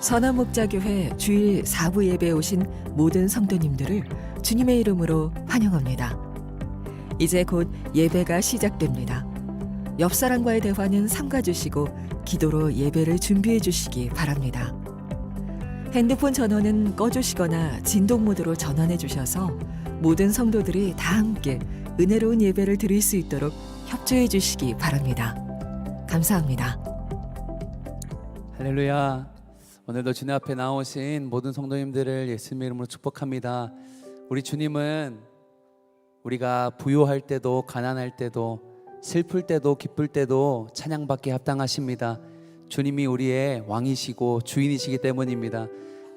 선화목자교회 주일 4부 예배에 오신 모든 성도님들을 주님의 이름으로 환영합니다. 이제 곧 예배가 시작됩니다. 옆 사람과의 대화는 삼가주시고 기도로 예배를 준비해 주시기 바랍니다. 핸드폰 전원은 꺼주시거나 진동 모드로 전환해 주셔서 모든 성도들이 다 함께 은혜로운 예배를 드릴 수 있도록 협조해 주시기 바랍니다. 감사합니다. 할렐루야. 오늘도 주님 앞에 나오신 모든 성도님들을 예수님의 이름으로 축복합니다. 우리 주님은 우리가 부유할 때도 가난할 때도 슬플 때도 기쁠 때도 찬양받기에 합당하십니다. 주님이 우리의 왕이시고 주인이시기 때문입니다.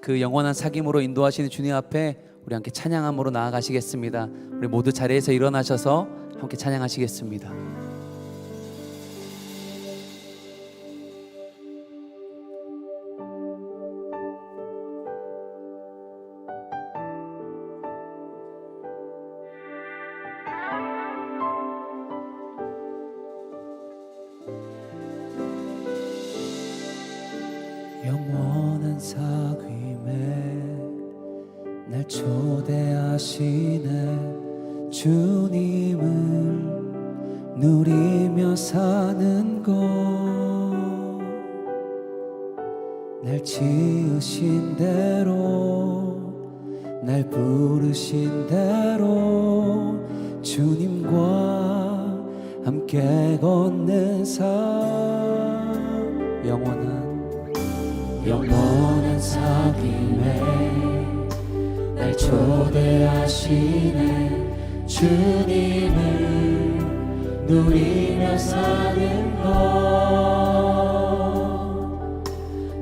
그 영원한 사귐으로 인도하시는 주님 앞에 우리 함께 찬양함으로 나아가시겠습니다. 우리 모두 자리에서 일어나셔서 함께 찬양하시겠습니다. 영원한 사귐에 날 초대하시네. 주님을 누리며 사는 것, 날 지으신 대로 날 부르신 대로 주님과 함께 걷는 삶. 영원한 사귐에 날 초대하시네. 주님을 누리며 사는 것,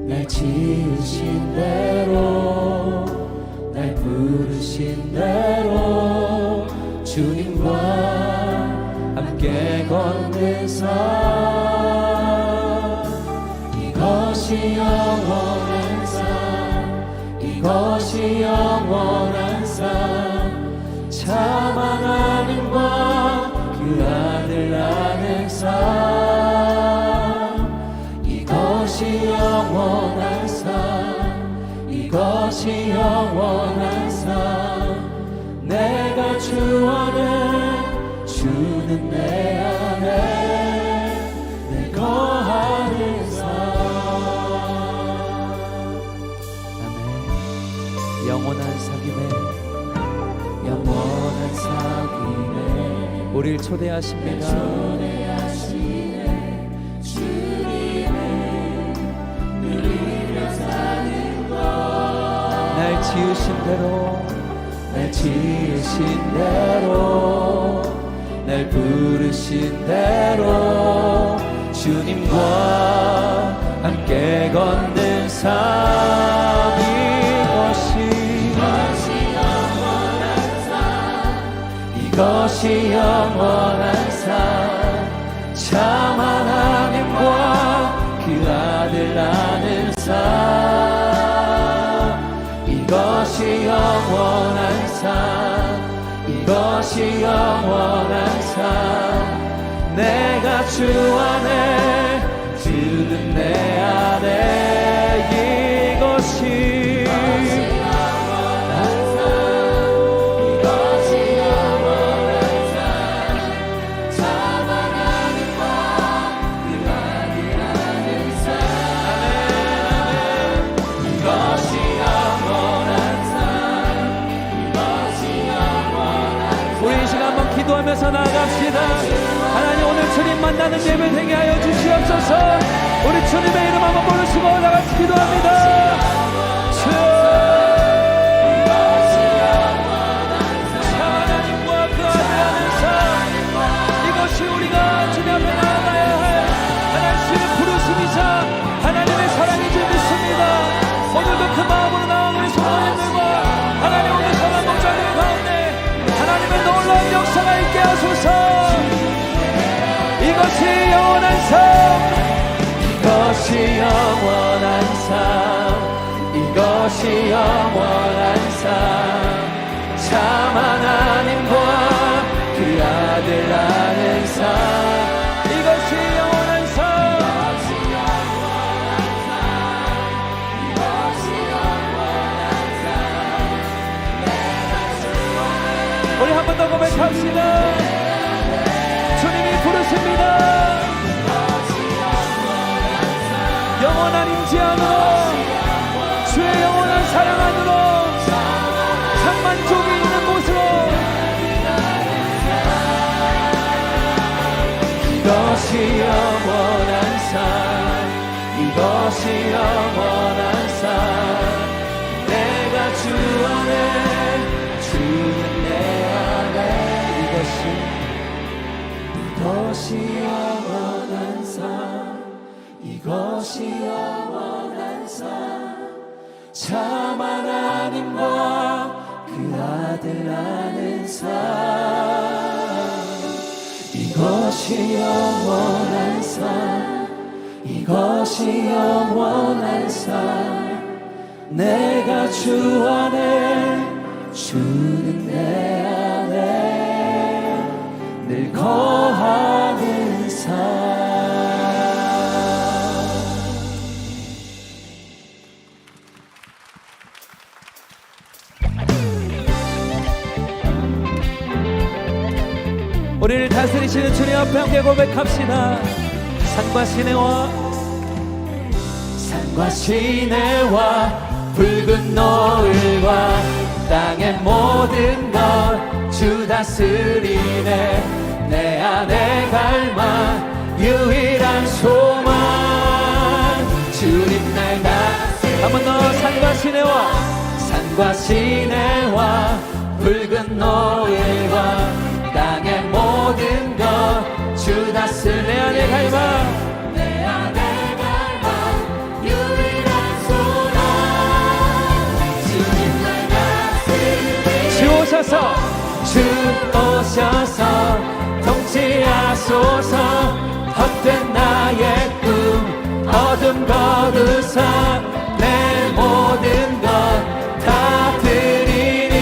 날 지으신 대로 날 부르신 대로 주님과 함께 걷는 삶. 이것이 영원한 삶, 이것이 영원한 삶. 참 하나님과 그 아들 아는 삶. 이것이 영원한 삶, 이것이 영원한 삶. 내가 주 안에 주는 내 안에 내 거하는 삶. 영원한 사귐에, 영원한 사귐에 우리를 초대하십니다. 초대하시네. 주님을 누리며 사는 것, 날 지으신 대로 날 지으신 대로 날 부르신 대로 주님과 함께 걷는 삶. 이것이 영원한 삶, 참 하나님과 그 아들 아는 삶. 이것이 영원한 삶, 이것이 영원한 삶. 내가 주 안에 주는 내 안에 이것이 기도하면서 나아갑시다. 하나님, 오늘 주님 만나는 예배 되게 하여 주시옵소서. 우리 주님의 이름 한번 부르시고 나같이 기도합니다. 참 하나님과 그 아들 아는 삶, 이것이 우리가 주님 앞에 나아가야 할 하나님의 부르심이자 하나님의 사랑인 줄 믿습니다. 오늘도 그 마음으로 나온 우리 성도님들과 하나님 오늘 선화목자들 가운데 하나님의 놀라운 역사가 있게 하소서. 이것이 영원한 삶, 이것이 영원한 삶, 이것이 영원한 삶. 참 하나님과 그 아들 아는 삶. 이것이 영원한 삶, 이것이 영원한 삶, 이것이 고백합시다. 주님이 부르십니다. 영원한 임재 안으로, 주의 영원한 사랑 안으로, 상만족이 있는 곳으로. 이것이 영원한 삶, 이것이 영원한 삶. 내가 주 안에, 주는 내 안에. 이것이 영원한 삶, 이것이 영원한 삶. 참 하나님과 그 아들 아는 삶. 이것이 영원한 삶, 이것이 영원한 삶. 내가 주 안에, 주는 내 안에 늘 거하는 삶. 우리를 다스리시는 주님 앞에 함께 고백합시다. 산과 시내와, 산과 시내와 붉은 노을과 땅의 모든 것 주 다스리네. 내 안에 갈망 유일한 소망, 주님 날 다스리네. 한 번 더. 산과 시내와, 산과 시내와 붉은 노을과 땅의 모든 것 주 다스리네. 내 안에 갈망, 내 안에 갈망 유일한 소망, 주님 날 다스리네. 주 오셔서, 주 오셔서 통치하소서. 헛된 나의 꿈 어둠 거두사 내 모든 것 다 드리니.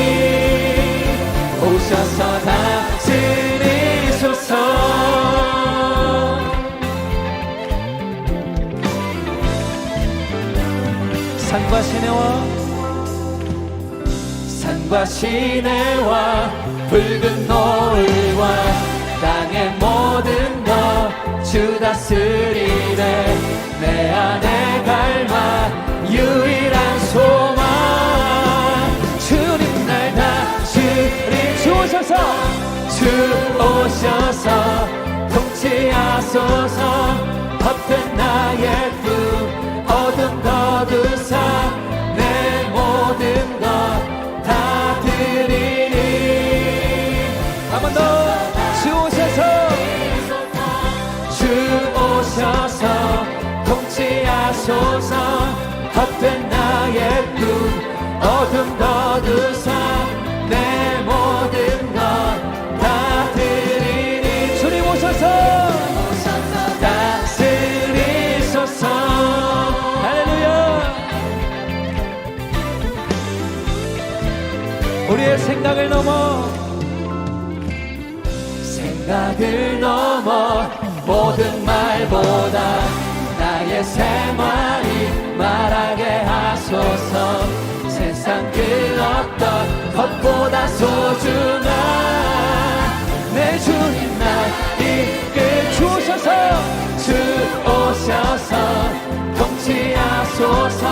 오셔서 다스리소서. 산과 시내와, 산과 시내와 붉은 노을과 땅의 모든 것 주 다스리네. 내 안에 갈망 유일한 소망, 주님 날 다스리. 주 오셔서, 주 오셔서 통치하소서. 헛된 나의 꿈 어둠 거두사 내 모든 것 다 드리니. 한 번 더. 주 오셔서, 주 오셔서 통치하소서. 헛된 나의 꿈 어둠 거두사 내 모든 것 다 드리니. 주님 오셔서 다스리소서. 할렐루야. 우리의 생각을 넘어, 생각을 넘어 모든 말보다 나의 생활이 말하게 하소서. 세상 그 어떤 것보다 소중한 내 주님 날 이끌. 주 오셔서, 주 오셔서 통치하소서.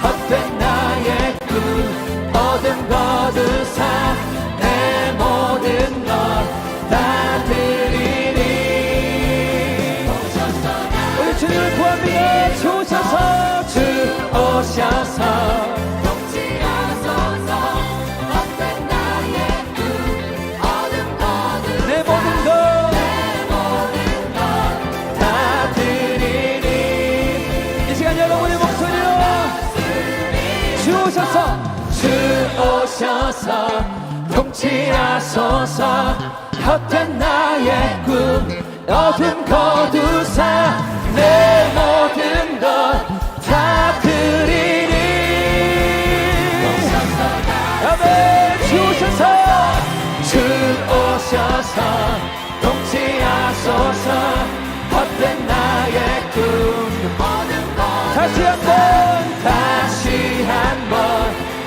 헛된 나의 꿈 어둠 거두사 내 모든 것 다 드리니. 우리 주님을 구합니다. 주 오셔서, 주 오셔서 통치하소서. 헛된 나의 꿈 어둠 거두사 내 모든 것 다 드리니. 이 시간 여러분의 목소리로 주 오셔서, 주 오셔서 통치하소서. 헛된 나의 꿈 어둠 거두사 내 모든 것 다 드리니. 아멘. 주 오셔서, 주 오셔서 통치하소서. 헛된 나의 꿈 어둠 거두사. 다시 한번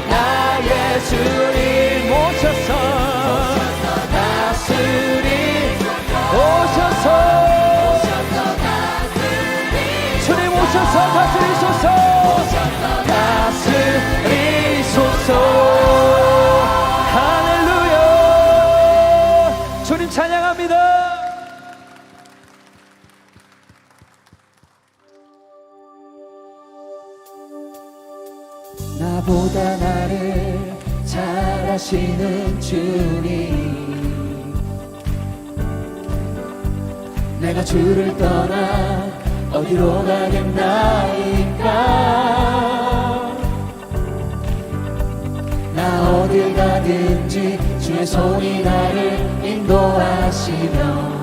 나의 주님 오셔서 다스리소서 다스리소서 다스리소서. 할렐루야. 주님 찬양합니다. 나보다 나를 잘 아시는 주님, 내가 주를 떠나 어디로 가겠나이까. 나 어딜 가든지 주의 손이 나를 인도하시며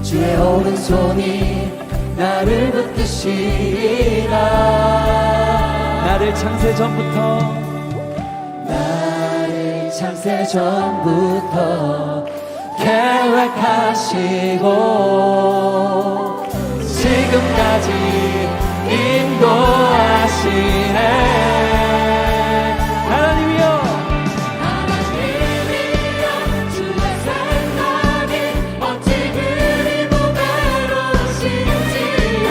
주의 오른손이 나를 붙드시리라. 나를 창세 전부터 계획하시고 지금까지 인도하시네. 하나님이여 주의 생각이 어찌 그리 보배로우신지요.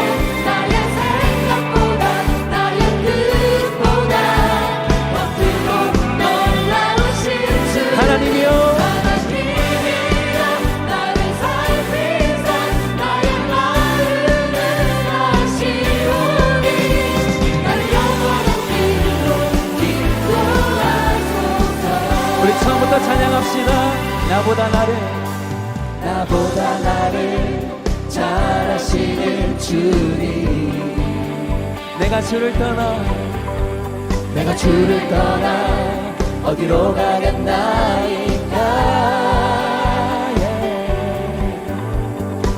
나의 생각보다 나의 뜻보다 더 크고 놀라우신 주. 하나님이여 나를 살피사 나의 마음을 아시오니 나를 영원한 길로 인도하소서. 우리 처음부터 찬양합시다. 나보다 나를 잘 아시는 주님, 내가 주를 떠나 어디로 가겠나이까.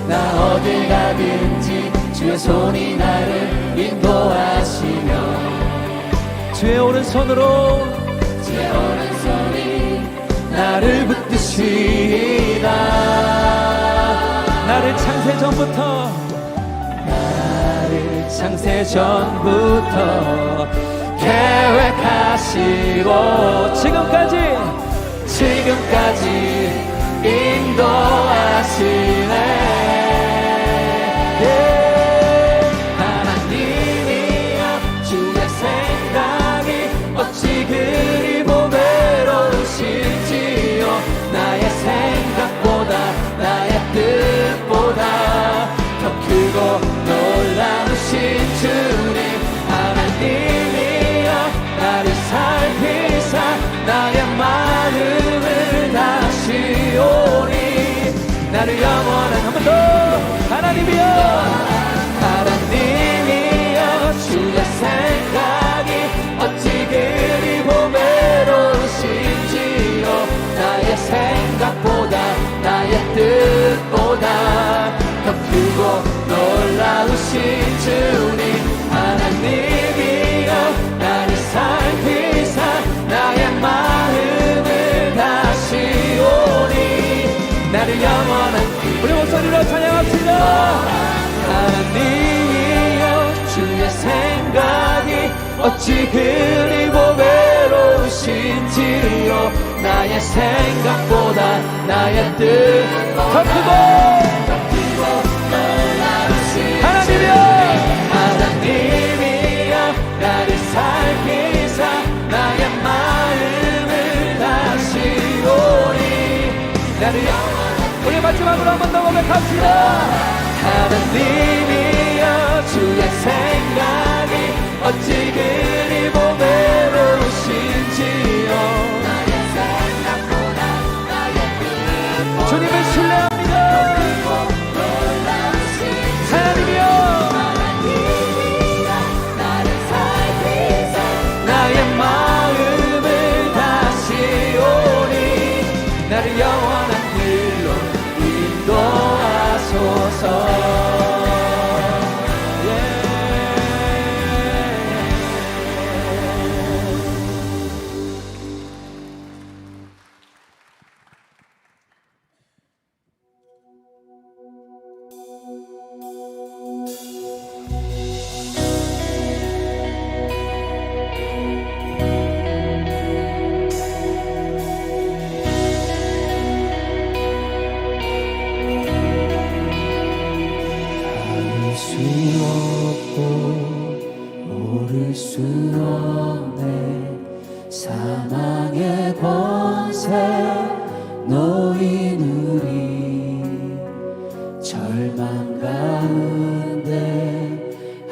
나 어딜 가든지 주의 손이 나를 인도하시며 주의 오른손이 나를 붙드시리라. 나를 창세 전부터 계획하시고 지금까지 인도하시네. 하나님이여 주의 생각이 어찌 그리 보배로우신지요. 나의 생각보다 나의 뜻보다 더 크고 놀라우신 주님. 하나님이여 나를 살피사 나의 마음을 다시오니 나를 영원한 한 번 더. 하나님이여 주의 생각이 어찌 그리 보배로우신지요. 나의 생각보다 나의 뜻보다 더 크고 놀라우신 주님. 하나님이여 나를 살피사 나의 마음을 다시오니 나를 영원한 우리 목소리로 찬양합시다. 하나님이여 주의 생각이 어찌 그리 보배로우신지요. 나의 생각보다 나의 뜻 더 크고 하나님이여 나를 살피사 나의 마음을 다시오니 나를 우리 마지막으로 한 번 더 고백합시다. 하나님이여 주의 생각이 어찌 그리 보배로우신지요. 나의 생각보다 나의 뜻보다 주님을 신뢰합니다. 없고 모를 수 없네. 사망의 권세 놓인 우리 절망 가운데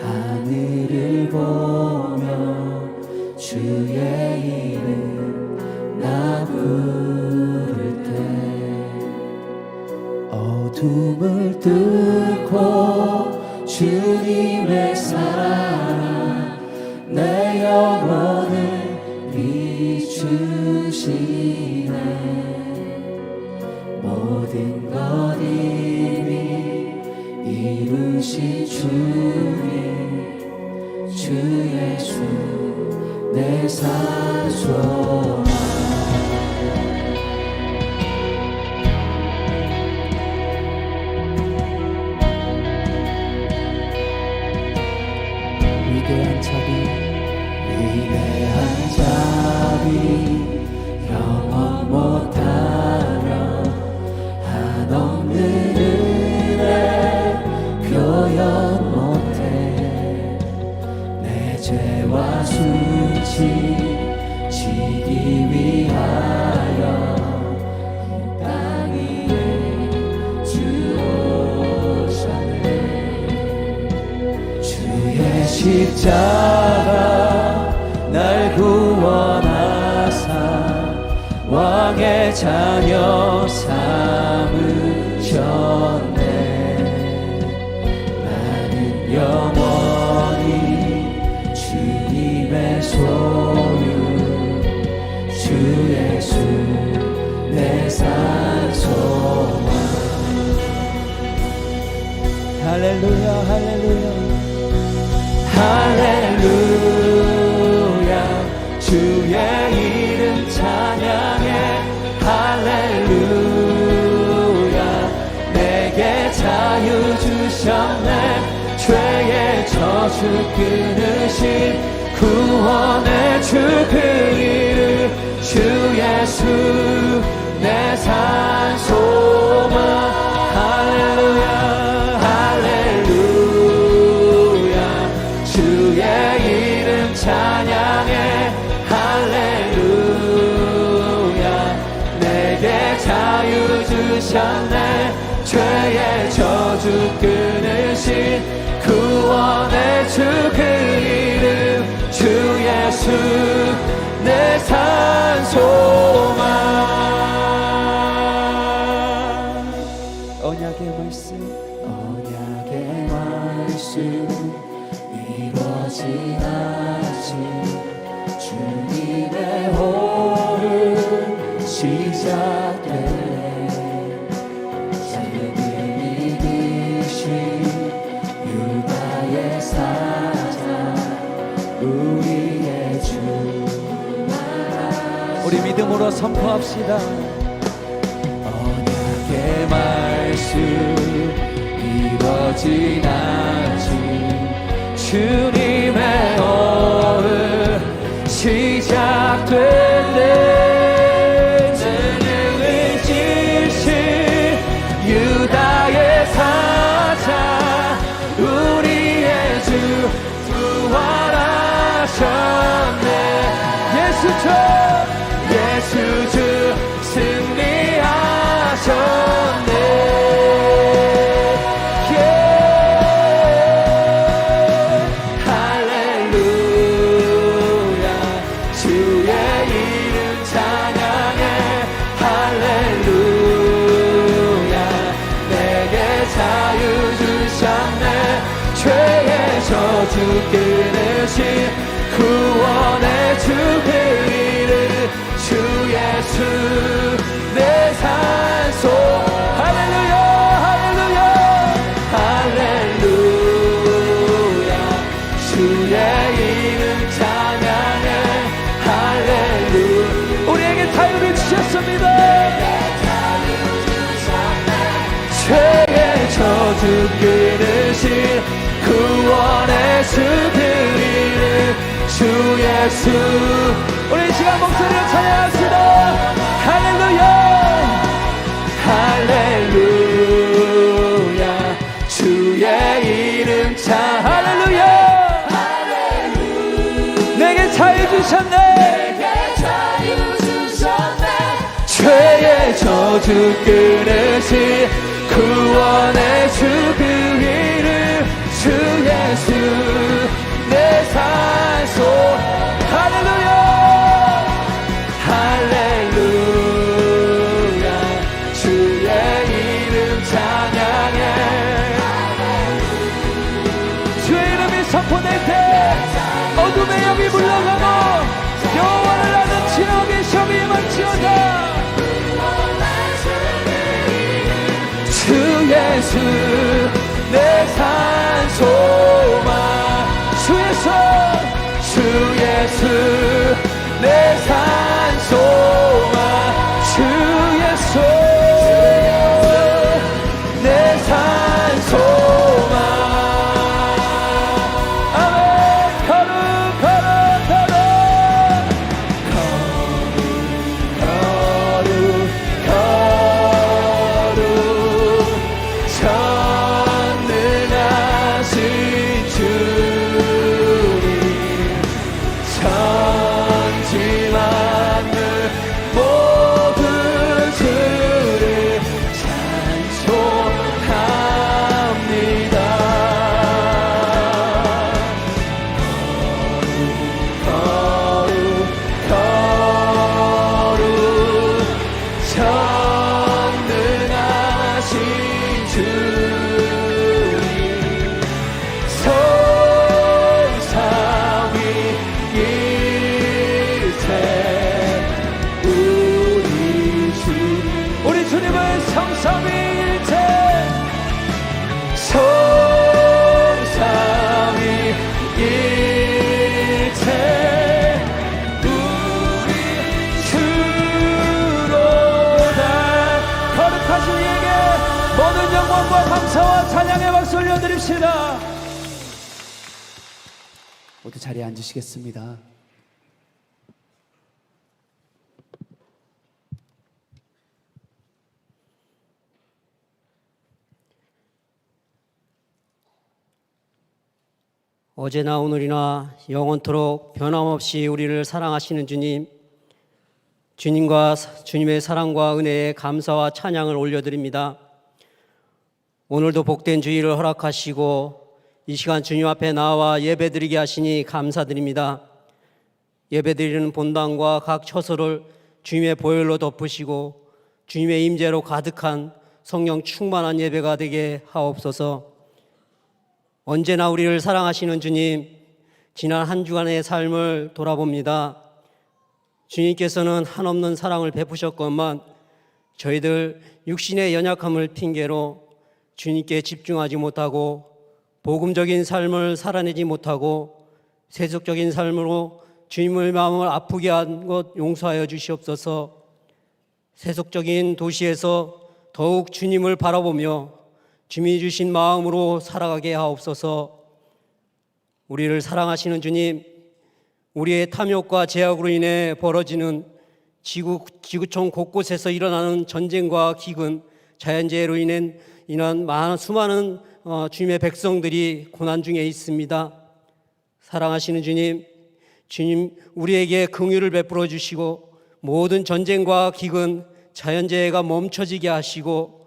하늘을 보며 주의 이름 나 부를 때 어둠을 뚫고 주님의 사랑 내 영혼을 비추시네. 모든 것 이미 이루신 주님 주 예수 내 산소망. 위대한 자비 위대한 자비 영원 못하며 한없는 은혜 표현 못해. 내 죄와 수치 지기 위하여 이 땅 위에 주 오셨네. 주의 십자가 날 구원하사 왕의 자녀 삼으셨네. 나는 영원히 주님의 소유 주 예수 내 산소망. 할렐루야 할렐루야 할렐루야 주의 이름 찬양해. 할렐루야 내게 자유 주셨네. 죄의 저주 끊으신 구원의 주 그 이름 주 예수 내 산소망. 할렐루야 할렐루야 주의 이름 찬양해. 할렐루야 내게 자유 주셨네. 죄의 저주 끊으신 구원의 주 그 이름 주 예수 내 산소망. 언약의 말씀 언약의 말씀 이루어지나지. 주님의 호흡 시작되네. 지금이 이기신 유다의 사자 우리의 주. 우리 믿음으로 선포합시다. 언약의 말씀 이루어지나지. 주님의 호흡 시작됐네. 능을 지신 유다의 사자 우리의 주 부활하셨네. 예수 주 승리하셨네. 할렐루야 주의 이름 찬양해. 할렐루야 내게 자유 주셨네. 죄의 저주 끊으신 구원의 주 그 이름 주 예수 내 산소. 할렐루야 할렐루야 할렐루야 주의 이름 찬양해. 할렐루야 우리에게 자유를 주셨습니다. 죄의 저주 끊으신 구원의 주 그 이름 주 예수. 우리 시간 목소리로 찬양합시다. 할렐루야 할렐루야 주의 이름 자 할렐루야 내게 자유 주셨네 죄의 저주 끊으시 구원의 주 그 이름 주 예수 내 산소 할렐루야 할렐루야 주의 이름 찬양해 주의 이름이 선포될 때 어둠의 영이 물러가고 여호와를 아는 진흙의 시험이 임할지어다 주 예수 내 산소만 주 예수 주 예수 내 산소만 주 예수 내 산소만 아멘 거룩 거룩 거룩 거룩 거룩 전능하신 주님 천지 만물 모든 주를 찬송합니다 거룩 거룩 전능하신 주님 성삼위일체 우리 주님은 성삼위일체 성삼위일체 우리 주로다 거룩하신 이에게 모든 영광과 감사와 찬양의 박수 올려드립시다. 모두 자리에 앉으시겠습니다. 어제나 오늘이나 영원토록 변함없이 우리를 사랑하시는 주님, 주님의 사랑과 은혜에 감사와 찬양을 올려드립니다. 오늘도 복된 주일을 허락하시고 이 시간 주님 앞에 나와 예배드리게 하시니 감사드립니다. 예배드리는 본당과 각 처소를 주님의 보혈로 덮으시고 주님의 임재로 가득한 성령 충만한 예배가 되게 하옵소서. 언제나 우리를 사랑하시는 주님, 지난 한 주간의 삶을 돌아봅니다. 주님께서는 한없는 사랑을 베푸셨건만 저희들 육신의 연약함을 핑계로 주님께 집중하지 못하고 복음적인 삶을 살아내지 못하고 세속적인 삶으로 주님의 마음을 아프게 한 것 용서하여 주시옵소서. 세속적인 도시에서 더욱 주님을 바라보며 주님이 주신 마음으로 살아가게 하옵소서. 우리를 사랑하시는 주님, 우리의 탐욕과 제약으로 인해 벌어지는 지구촌 곳곳에서 일어나는 전쟁과 기근, 자연재해로 인한 수많은 주님의 백성들이 고난 중에 있습니다. 사랑하시는 주님, 우리에게 긍휼을 베풀어 주시고 모든 전쟁과 기근, 자연재해가 멈춰지게 하시고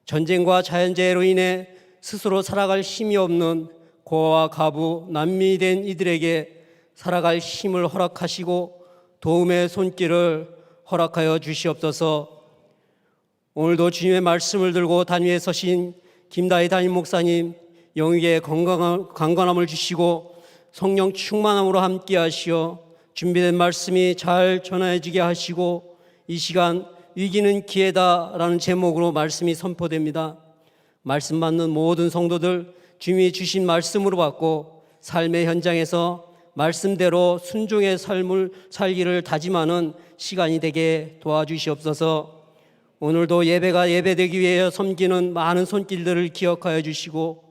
전쟁과 자연재해로 인해 스스로 살아갈 힘이 없는 고아와 가부, 난민이 된 이들에게 살아갈 힘을 허락하시고 도움의 손길을 허락하여 주시옵소서. 오늘도 주님의 말씀을 들고 단위에 서신 김다희 담임 목사님 영육에 강건함을 주시고 성령 충만함으로 함께 하시어 준비된 말씀이 잘 전해지게 하시고 이 시간 위기는 기회다라는 제목으로 말씀이 선포됩니다. 말씀 받는 모든 성도들 주님이 주신 말씀으로 받고 삶의 현장에서 말씀대로 순종의 삶을 살기를 다짐하는 시간이 되게 도와주시옵소서. 오늘도 예배가 예배되기 위해 섬기는 많은 손길들을 기억하여 주시고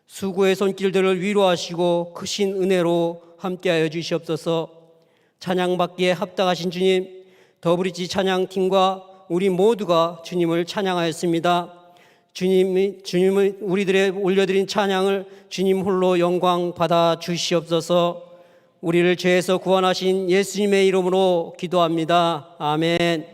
수고의 손길들을 위로하시고 크신 은혜로 함께하여 주시옵소서. 찬양받기에 합당하신 주님, 더브리지 찬양팀과 우리 모두가 주님을 찬양하였습니다. 주님을 우리들의 올려드린 찬양을 주님 홀로 영광 받아 주시옵소서. 우리를 죄에서 구원하신 예수님의 이름으로 기도합니다. 아멘.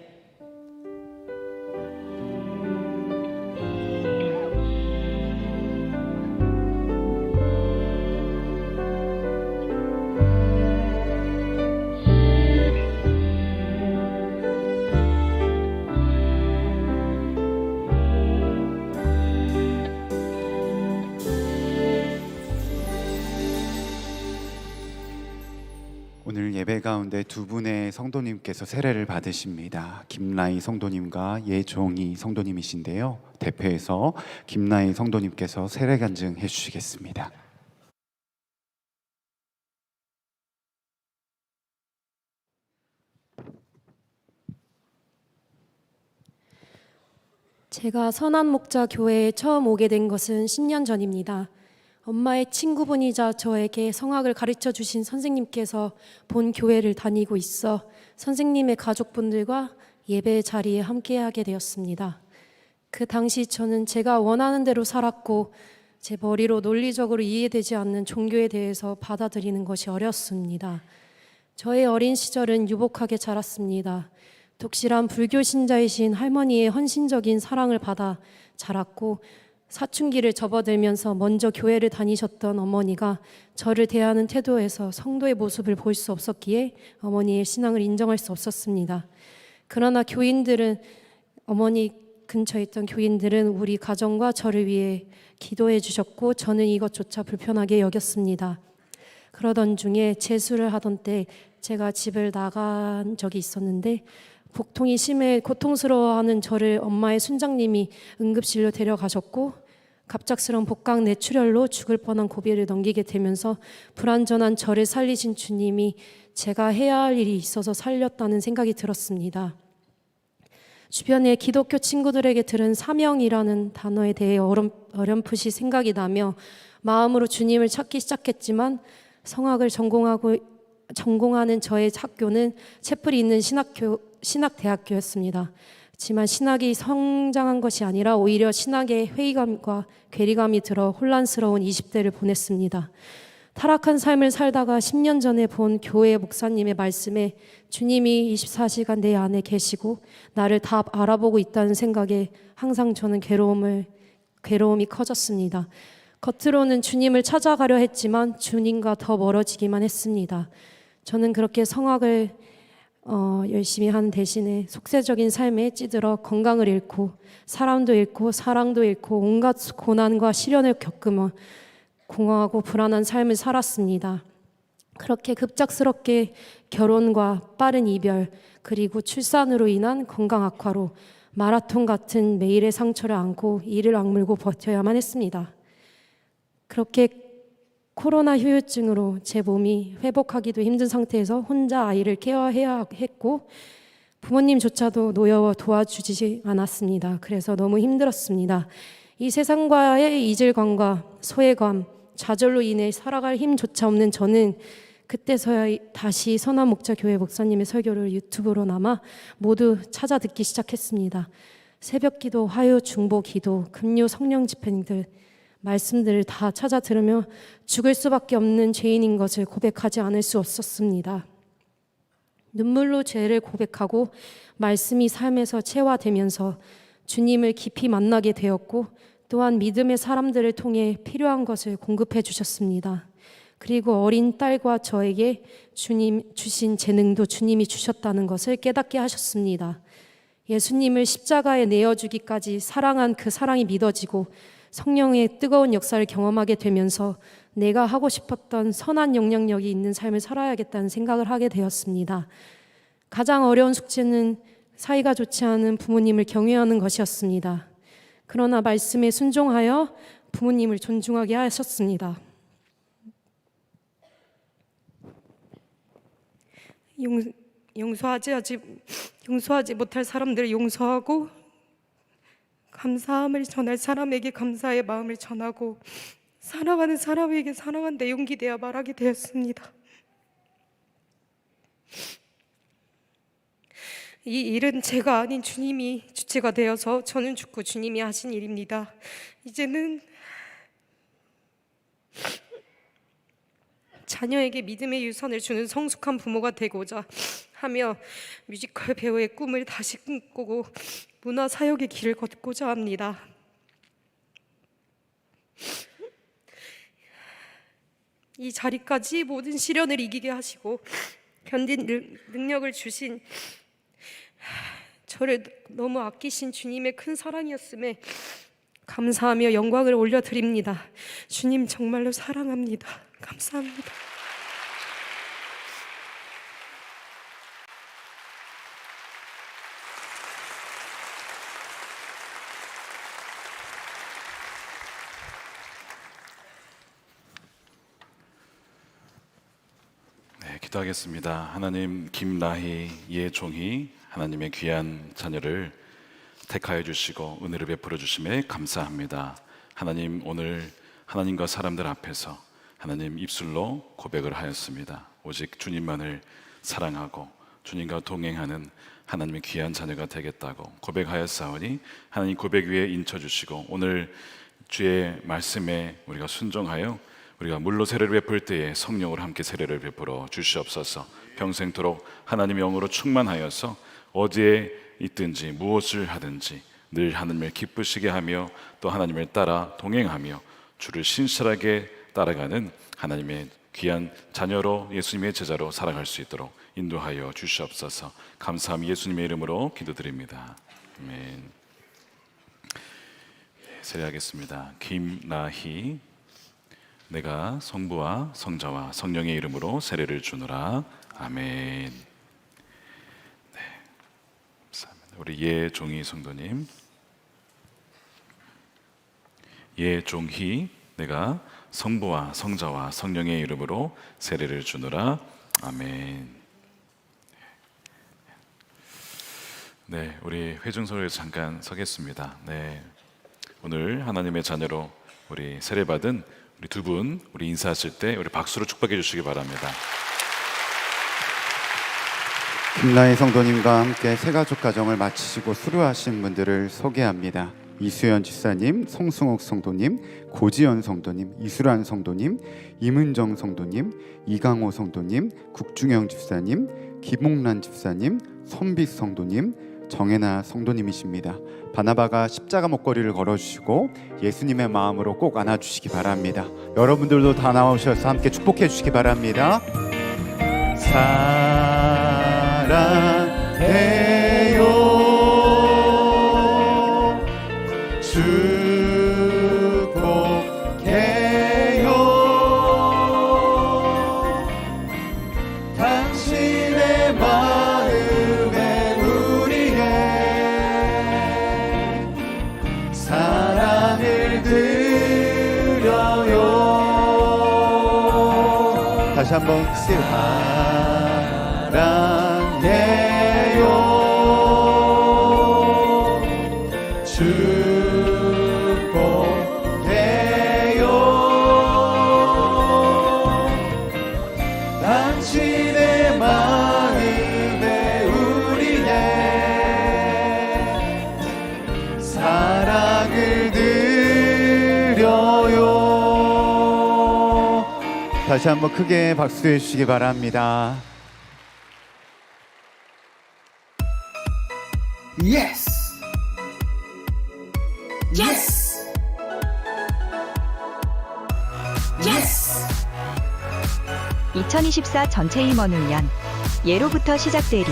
오늘 예배 가운데 두 분의 성도님께서 세례를 받으십니다. 김라희 성도님과 예종희 성도님이신데요. 대표해서 김라희 성도님께서 세례 간증해 주시겠습니다. 제가 선한목자 교회에 처음 오게 된 것은 10년 전입니다. 엄마의 친구분이자 저에게 성악을 가르쳐 주신 선생님께서 본 교회를 다니고 있어 선생님의 가족분들과 예배 자리에 함께하게 되었습니다. 그 당시 저는 제가 원하는 대로 살았고 제 머리로 논리적으로 이해되지 않는 종교에 대해서 받아들이는 것이 어렵습니다. 저의 어린 시절은 유복하게 자랐습니다. 독실한 불교 신자이신 할머니의 헌신적인 사랑을 받아 자랐고 사춘기를 접어들면서 먼저 교회를 다니셨던 어머니가 저를 대하는 태도에서 성도의 모습을 볼 수 없었기에 어머니의 신앙을 인정할 수 없었습니다. 그러나 어머니 근처에 있던 교인들은 우리 가정과 저를 위해 기도해 주셨고 저는 이것조차 불편하게 여겼습니다. 그러던 중에 재수를 하던 때 제가 집을 나간 적이 있었는데 복통이 심해 고통스러워하는 저를 엄마의 순장님이 응급실로 데려가셨고 갑작스러운 복강 뇌출혈로 죽을 뻔한 고비를 넘기게 되면서 불완전한 저를 살리신 주님이 제가 해야 할 일이 있어서 살렸다는 생각이 들었습니다. 주변의 기독교 친구들에게 들은 사명이라는 단어에 대해 어렴풋이 생각이 나며 마음으로 주님을 찾기 시작했지만 성악을 전공하는 저의 학교는 채플이 있는 신학대학교였습니다. 하지만 신학이 성장한 것이 아니라 오히려 신학에 회의감과 괴리감이 들어 혼란스러운 20대를 보냈습니다. 타락한 삶을 살다가 10년 전에 본 교회 목사님의 말씀에 주님이 24시간 내 안에 계시고 나를 다 알아보고 있다는 생각에 항상 저는 괴로움이 커졌습니다. 겉으로는 주님을 찾아가려 했지만 주님과 더 멀어지기만 했습니다. 저는 그렇게 성악을 열심히 하는 대신에 속세적인 삶에 찌들어 건강을 잃고 사람도 잃고 사랑도 잃고 온갖 고난과 시련을 겪으며 공허하고 불안한 삶을 살았습니다. 그렇게 급작스럽게 결혼과 빠른 이별 그리고 출산으로 인한 건강 악화로 마라톤 같은 매일의 상처를 안고 이를 악물고 버텨야만 했습니다. 그렇게 코로나 후유증으로 제 몸이 회복하기도 힘든 상태에서 혼자 아이를 케어해야 했고 부모님조차도 노여워 도와주지 않았습니다. 그래서 너무 힘들었습니다. 이 세상과의 이질감과 소외감, 좌절로 인해 살아갈 힘조차 없는 저는 그때서야 다시 선한목자교회 목사님의 설교를 유튜브로나마 모두 찾아 듣기 시작했습니다. 새벽기도, 화요, 중보, 기도, 금요, 성령 집행 등 말씀들을 다 찾아 들으며 죽을 수밖에 없는 죄인인 것을 고백하지 않을 수 없었습니다. 눈물로 죄를 고백하고 말씀이 삶에서 체화되면서 주님을 깊이 만나게 되었고 또한 믿음의 사람들을 통해 필요한 것을 공급해 주셨습니다. 그리고 어린 딸과 저에게 주님 주신 재능도 주님이 주셨다는 것을 깨닫게 하셨습니다. 예수님을 십자가에 내어주기까지 사랑한 그 사랑이 믿어지고 성령의 뜨거운 역사를 경험하게 되면서 내가 하고 싶었던 선한 영향력이 있는 삶을 살아야겠다는 생각을 하게 되었습니다. 가장 어려운 숙제는 사이가 좋지 않은 부모님을 경외하는 것이었습니다. 그러나 말씀에 순종하여 부모님을 존중하게 하셨습니다. 용서하지 못할 사람들을 용서하고 감사함을 전할 사람에게 감사의 마음을 전하고 사랑하는 사람에게 사랑한다 용기 내어 말하게 되었습니다. 이 일은 제가 아닌 주님이 주체가 되어서 저는 죽고 주님이 하신 일입니다. 이제는 자녀에게 믿음의 유산을 주는 성숙한 부모가 되고자 하며 뮤지컬 배우의 꿈을 다시 꿈꾸고 문화 사역의 길을 걷고자 합니다. 이 자리까지 모든 시련을 이기게 하시고 견딘 능력을 주신 저를 너무 아끼신 주님의 큰 사랑이었음에 감사하며 영광을 올려드립니다. 주님 정말로 사랑합니다. 감사합니다. 네, 기도하겠습니다. 하나님, 김나희, 예종희 하나님의 귀한 자녀를 택하여 주시고 은혜를 베풀어 주심에 감사합니다. 하나님, 오늘 하나님과 사람들 앞에서 하나님 입술로 고백을 하였습니다. 오직 주님만을 사랑하고 주님과 동행하는 하나님의 귀한 자녀가 되겠다고 고백하였사오니 하나님 고백 위에 인쳐주시고 오늘 주의 말씀에 우리가 순종하여 우리가 물로 세례를 베풀 때에 성령으로 함께 세례를 베풀어 주시옵소서. 평생토록 하나님의 영으로 충만하여서 어디에 있든지 무엇을 하든지 늘 하나님을 기쁘시게 하며 또 하나님을 따라 동행하며 주를 신실하게 따라가는 하나님의 귀한 자녀로 예수님의 제자로 살아갈 수 있도록 인도하여 주시옵소서. 감사함 예수님의 이름으로 기도드립니다. 아멘. 세례하겠습니다. 김나희, 내가 성부와 성자와 성령의 이름으로 세례를 주노라. 아멘. 네, 감사합니다. 우리 예종희 성도님. 예종희, 내가 성부와 성자와 성령의 이름으로 세례를 주노라. 아멘. 네, 우리 회중석에서 잠깐 서겠습니다. 네, 오늘 하나님의 자녀로 우리 세례받은 우리 두 분, 우리 인사하실 때 우리 박수로 축복해 주시기 바랍니다. 김나희 성도님과 함께 새가족 가정을 마치시고 수료하신 분들을 소개합니다. 이수연 집사님, 송승옥 성도님, 고지연 성도님, 이수란 성도님, 이문정 성도님, 이강호 성도님, 국중영 집사님, 김옥란 집사님, 손빛 성도님, 정혜나 성도님이십니다. 바나바가 십자가 목걸이를 걸어주시고 예수님의 마음으로 꼭 안아주시기 바랍니다. 여러분들도 다 나오셔서 함께 축복해 주시기 바랍니다. 사랑해요 축복해요 당신의 마음에 우리의 사랑을 드려요. 다시 한번 사랑해요 축복해요 당신의 마음에 우리의 사랑을 드려요. 다시 한번 크게 박수해 주시기 바랍니다. Yes. Yes. Yes. 2024 전체 임원 훈련 예로부터 시작되리.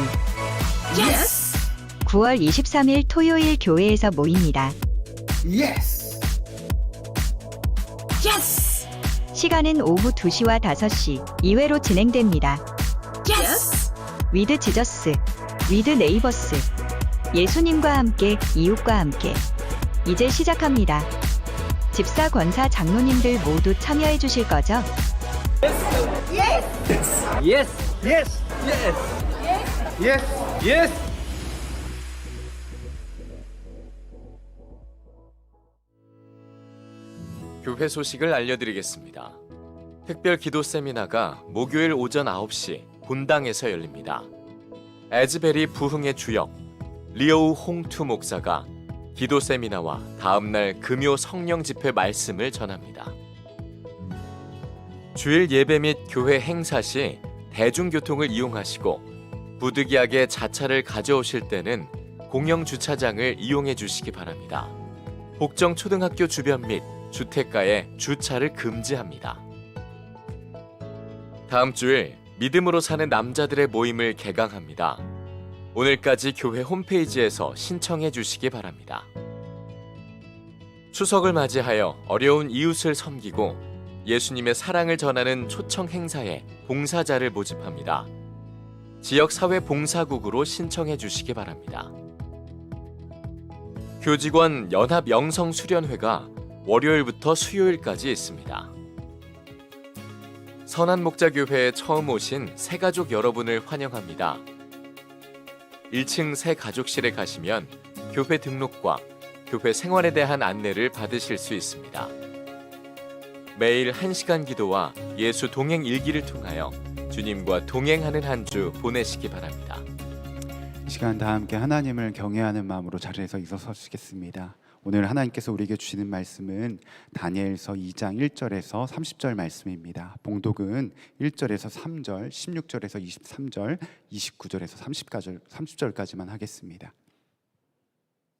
Yes. 9월 23일 토요일 교회에서 모입니다. Yes. Yes. 시간은 오후 2시와 5시 2회로 진행됩니다. Yes. 위드 지저스, 위드 네이버스. 예수님과 함께, 이웃과 함께. 이제 시작합니다. 집사, 권사, 장로님들 모두 참여해 주실 거죠? 교회 소식을 알려드리겠습니다. 특별 기도 세미나가 목요일 오전 9시 본당에서 열립니다. 에즈베리 부흥의 주역 리오우 홍투 목사가 기도 세미나와 다음날 금요 성령 집회 말씀을 전합니다. 주일 예배 및 교회 행사 시 대중교통을 이용하시고 부득이하게 자차를 가져오실 때는 공영 주차장을 이용해 주시기 바랍니다. 복정 초등학교 주변 및 주택가에 주차를 금지합니다. 다음 주일 믿음으로 사는 남자들의 모임을 개강합니다. 오늘까지 교회 홈페이지에서 신청해 주시기 바랍니다. 추석을 맞이하여 어려운 이웃을 섬기고 예수님의 사랑을 전하는 초청 행사에 봉사자를 모집합니다. 지역사회 봉사국으로 신청해 주시기 바랍니다. 교직원 연합 영성 수련회가 월요일부터 수요일까지 있습니다. 선한 목자교회에 처음 오신 새가족 여러분을 환영합니다. 1층 새가족실에 가시면 교회 등록과 교회 생활에 대한 안내를 받으실 수 있습니다. 매일 1시간 기도와 예수 동행 일기를 통하여 주님과 동행하는 한 주 보내시기 바랍니다. 이 시간 다 함께 하나님을 경외하는 마음으로 자리에서 일어서시겠습니다. 오늘 하나님께서 우리에게 주시는 말씀은 다니엘서 2장 1절에서 30절 말씀입니다. 봉독은 1절에서 3절, 16절에서 23절, 29절에서 30절까지만 하겠습니다.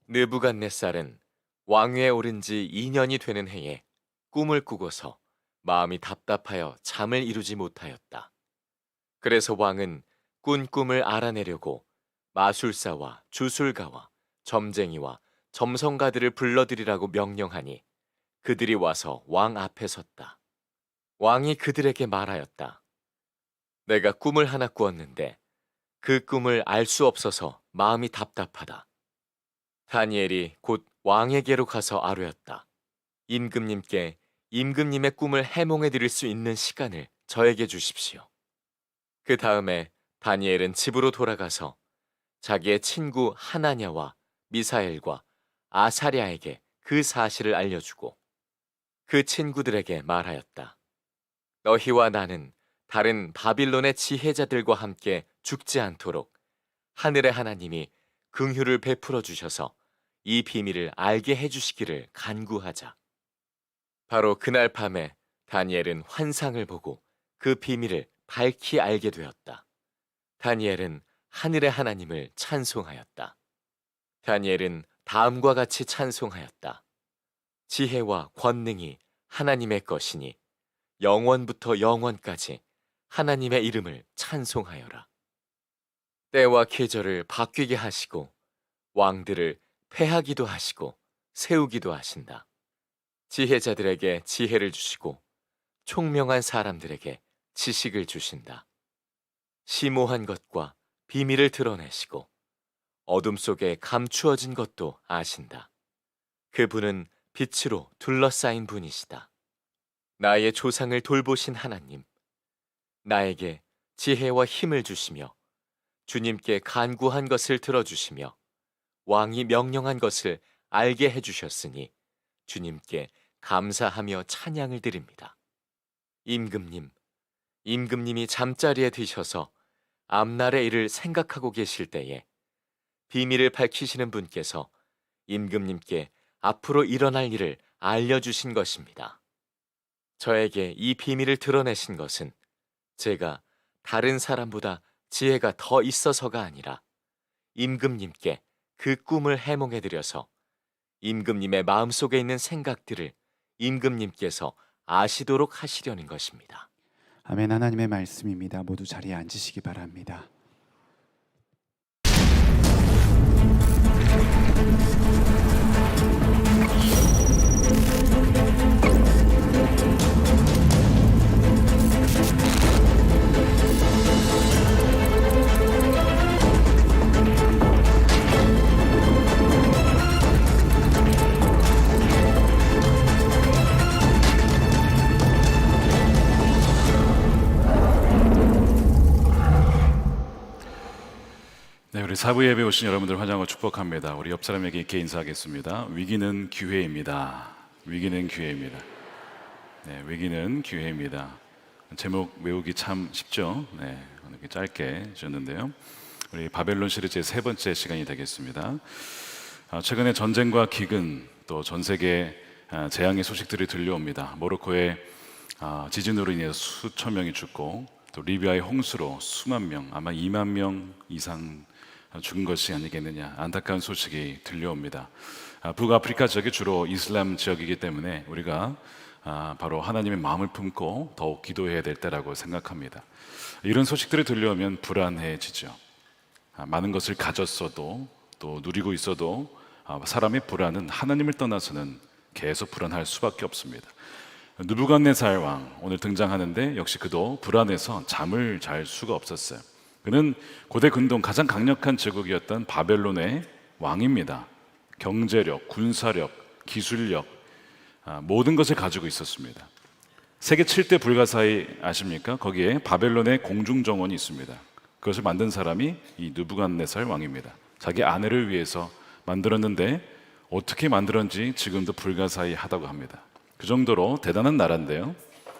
느부갓네살은 왕위에 오른 지 2년이 되는 해에 꿈을 꾸고서 마음이 답답하여 잠을 이루지 못하였다. 그래서 왕은 꾼 꿈을 알아내려고 마술사와 주술가와 점쟁이와 점성가들을 불러들이라고 명령하니 그들이 와서 왕 앞에 섰다. 왕이 그들에게 말하였다. 내가 꿈을 하나 꾸었는데 그 꿈을 알 수 없어서 마음이 답답하다. 다니엘이 곧 왕에게로 가서 아뢰었다. 임금님께 임금님의 꿈을 해몽해 드릴 수 있는 시간을 저에게 주십시오. 그 다음에 다니엘은 집으로 돌아가서 자기의 친구 하나냐와 미사엘과 아사랴에게 그 사실을 알려주고 그 친구들에게 말하였다. 너희와 나는 다른 바빌론의 지혜자들과 함께 죽지 않도록 하늘의 하나님이 긍휼을 베풀어 주셔서 이 비밀을 알게 해주시기를 간구하자. 바로 그날 밤에 다니엘은 환상을 보고 그 비밀을 밝히 알게 되었다. 다니엘은 하늘의 하나님을 찬송하였다. 다니엘은 다음과 같이 찬송하였다. 지혜와 권능이 하나님의 것이니 영원부터 영원까지 하나님의 이름을 찬송하여라. 때와 계절을 바뀌게 하시고 왕들을 패하기도 하시고 세우기도 하신다. 지혜자들에게 지혜를 주시고 총명한 사람들에게 지식을 주신다. 심오한 것과 비밀을 드러내시고 어둠 속에 감추어진 것도 아신다. 그분은 빛으로 둘러싸인 분이시다. 나의 조상을 돌보신 하나님, 나에게 지혜와 힘을 주시며 주님께 간구한 것을 들어주시며 왕이 명령한 것을 알게 해주셨으니 주님께 감사하며 찬양을 드립니다. 임금님이 잠자리에 드셔서 앞날의 일을 생각하고 계실 때에 비밀을 밝히시는 분께서 임금님께 앞으로 일어날 일을 알려주신 것입니다. 저에게 이 비밀을 드러내신 것은 제가 다른 사람보다 지혜가 더 있어서가 아니라 임금님께 그 꿈을 해몽해드려서 임금님의 마음속에 있는 생각들을 임금님께서 아시도록 하시려는 것입니다. 아멘. 하나님의 말씀입니다. 모두 자리에 앉으시기 바랍니다. 네, 우리 사부 예배 오신 여러분들 환영을 축복합니다. 우리 옆 사람에게 이렇게 인사하겠습니다. 위기는 기회입니다. 위기는 기회입니다. 네, 위기는 기회입니다. 제목 외우기 참 쉽죠? 네, 이렇게 짧게 주셨는데요. 우리 바벨론 시리즈의 세 번째 시간이 되겠습니다. 최근에 전쟁과 기근 또 전 세계 재앙의 소식들이 들려옵니다. 모로코의 지진으로 인해서 수천 명이 죽고 또 리비아의 홍수로 수만 명, 아마 2만 명 이상 죽은 것이 아니겠느냐, 안타까운 소식이 들려옵니다. 북아프리카 지역이 주로 이슬람 지역이기 때문에 우리가 바로 하나님의 마음을 품고 더욱 기도해야 될 때라고 생각합니다. 이런 소식들이 들려오면 불안해지죠. 많은 것을 가졌어도 또 누리고 있어도 사람의 불안은 하나님을 떠나서는 계속 불안할 수밖에 없습니다. 느부갓네살 왕 오늘 등장하는데 역시 그도 불안해서 잠을 잘 수가 없었어요. 그는 고대 근동 가장 강력한 제국이었던 바벨론의 왕입니다. 경제력, 군사력, 기술력 모든 것을 가지고 있었습니다. 세계 7대 불가사의 아십니까? 거기에 바벨론의 공중정원이 있습니다. 그것을 만든 사람이 이 느부갓네살 왕입니다. 자기 아내를 위해서 만들었는데 어떻게 만들었는지 지금도 불가사의하다고 합니다. 그 정도로 대단한 나라인데요,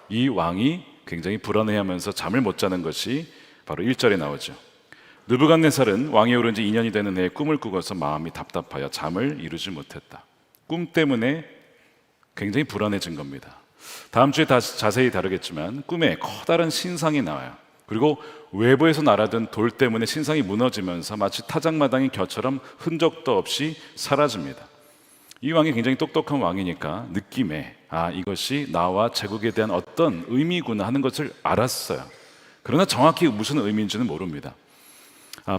이 왕이 굉장히 불안해하면서 잠을 못 자는 것이 바로 1절에 나오죠. 느부갓네살은 왕이 오른 지 2년이 되는 해에 꿈을 꾸고서 마음이 답답하여 잠을 이루지 못했다. 꿈 때문에 굉장히 불안해진 겁니다. 다음 주에 자세히 다루겠지만 꿈에 커다란 신상이 나와요. 그리고 외부에서 날아든 돌 때문에 신상이 무너지면서 마치 타작마당인 겨처럼 흔적도 없이 사라집니다. 이 왕이 굉장히 똑똑한 왕이니까 느낌에 이것이 나와 제국에 대한 어떤 의미구나 하는 것을 알았어요. 그러나 정확히 무슨 의미인지는 모릅니다.